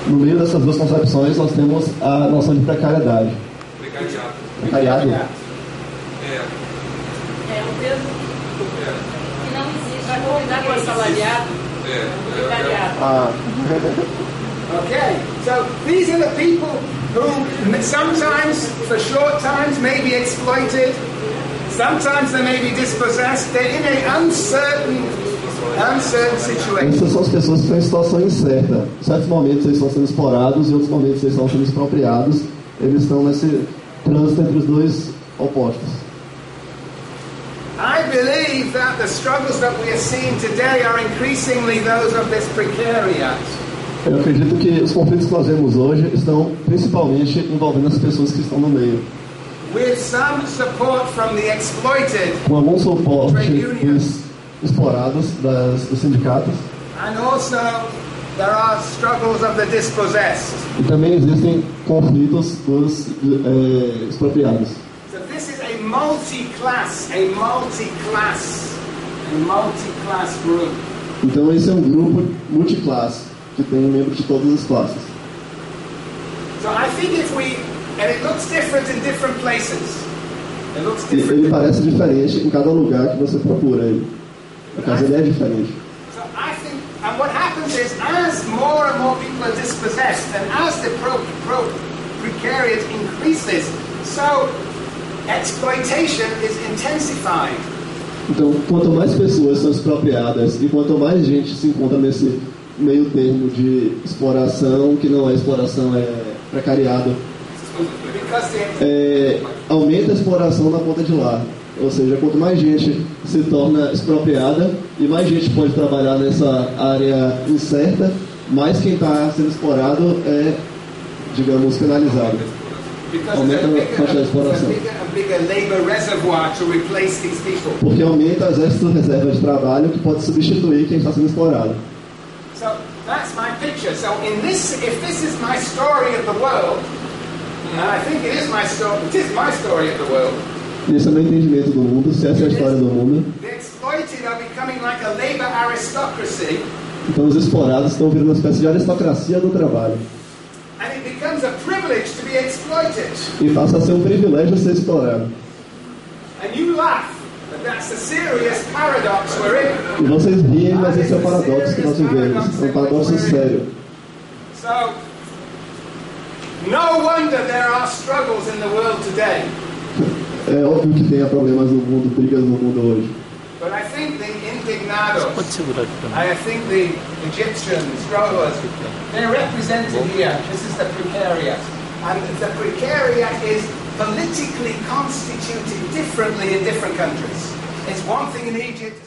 No meio dessas duas concepções nós temos a noção de precariedade. Precariado? É um termo que não existe. Vai combinar com assalariado. Precariado. Okay, so these are the people who sometimes, for short times, may be exploited. Sometimes they may be dispossessed. They're in an uncertain situation. Essas são as pessoas que estão em situação incerta. Em certos momentos eles estão sendo explorados, em outros momentos eles estão sendo expropriados. Eles estão nesse trânsito entre os dois opostos. I believe that the struggles that we are seeing today are increasingly those of this precariat. Eu acredito que os conflitos que nós vemos hoje estão principalmente envolvendo as pessoas que estão no meio. With some support from the exploited, com algum suporte dos explorados, dos sindicatos. And also there are struggles of the dispossessed. E também existem conflitos dos expropriados. So this is a multi-class group. Então esse é um grupo multiclasse que tem membros de todas as classes. So I think and it looks different in different places. Ele parece diferente em cada lugar que você procura ele. No caso, ele é diferente. So I think, and what happens is, as more and more people are dispossessed, and as the precariat increases, so exploitation is intensified. Então, quanto mais pessoas são expropriadas e quanto mais gente se encontra nesse meio termo de exploração, que não é exploração, é precariado, aumenta a exploração na ponta de lá. Ou seja, quanto mais gente se torna expropriada e mais gente pode trabalhar nessa área incerta, mais quem está sendo explorado é, digamos, penalizado. Aumenta a quantidade de exploração. Porque aumenta as extras reservas de trabalho que pode substituir quem está sendo explorado. So that's my picture. So if this is my story of the world, and I think it is my story of the world. Esse é o meu entendimento do mundo, se essa é a história do mundo. The exploited are becoming like a labor aristocracy. Então os explorados estão virando uma espécie de aristocracia do trabalho. And it becomes a privilege to be exploited. E passa a ser um privilégio ser explorado. And you laugh, but that's a serious paradox we're in. E vocês riem, mas esse é o paradoxo que nós vivemos. É um paradoxo sério. So, no wonder there are struggles in the world today. É óbvio que tem problemas no mundo, brigas no mundo hoje. But I think the indignados, I think the Egyptians, rowers, they're represented here. This is the precariat. And the precariat is politically constituted differently in different countries. It's one thing in Egypt.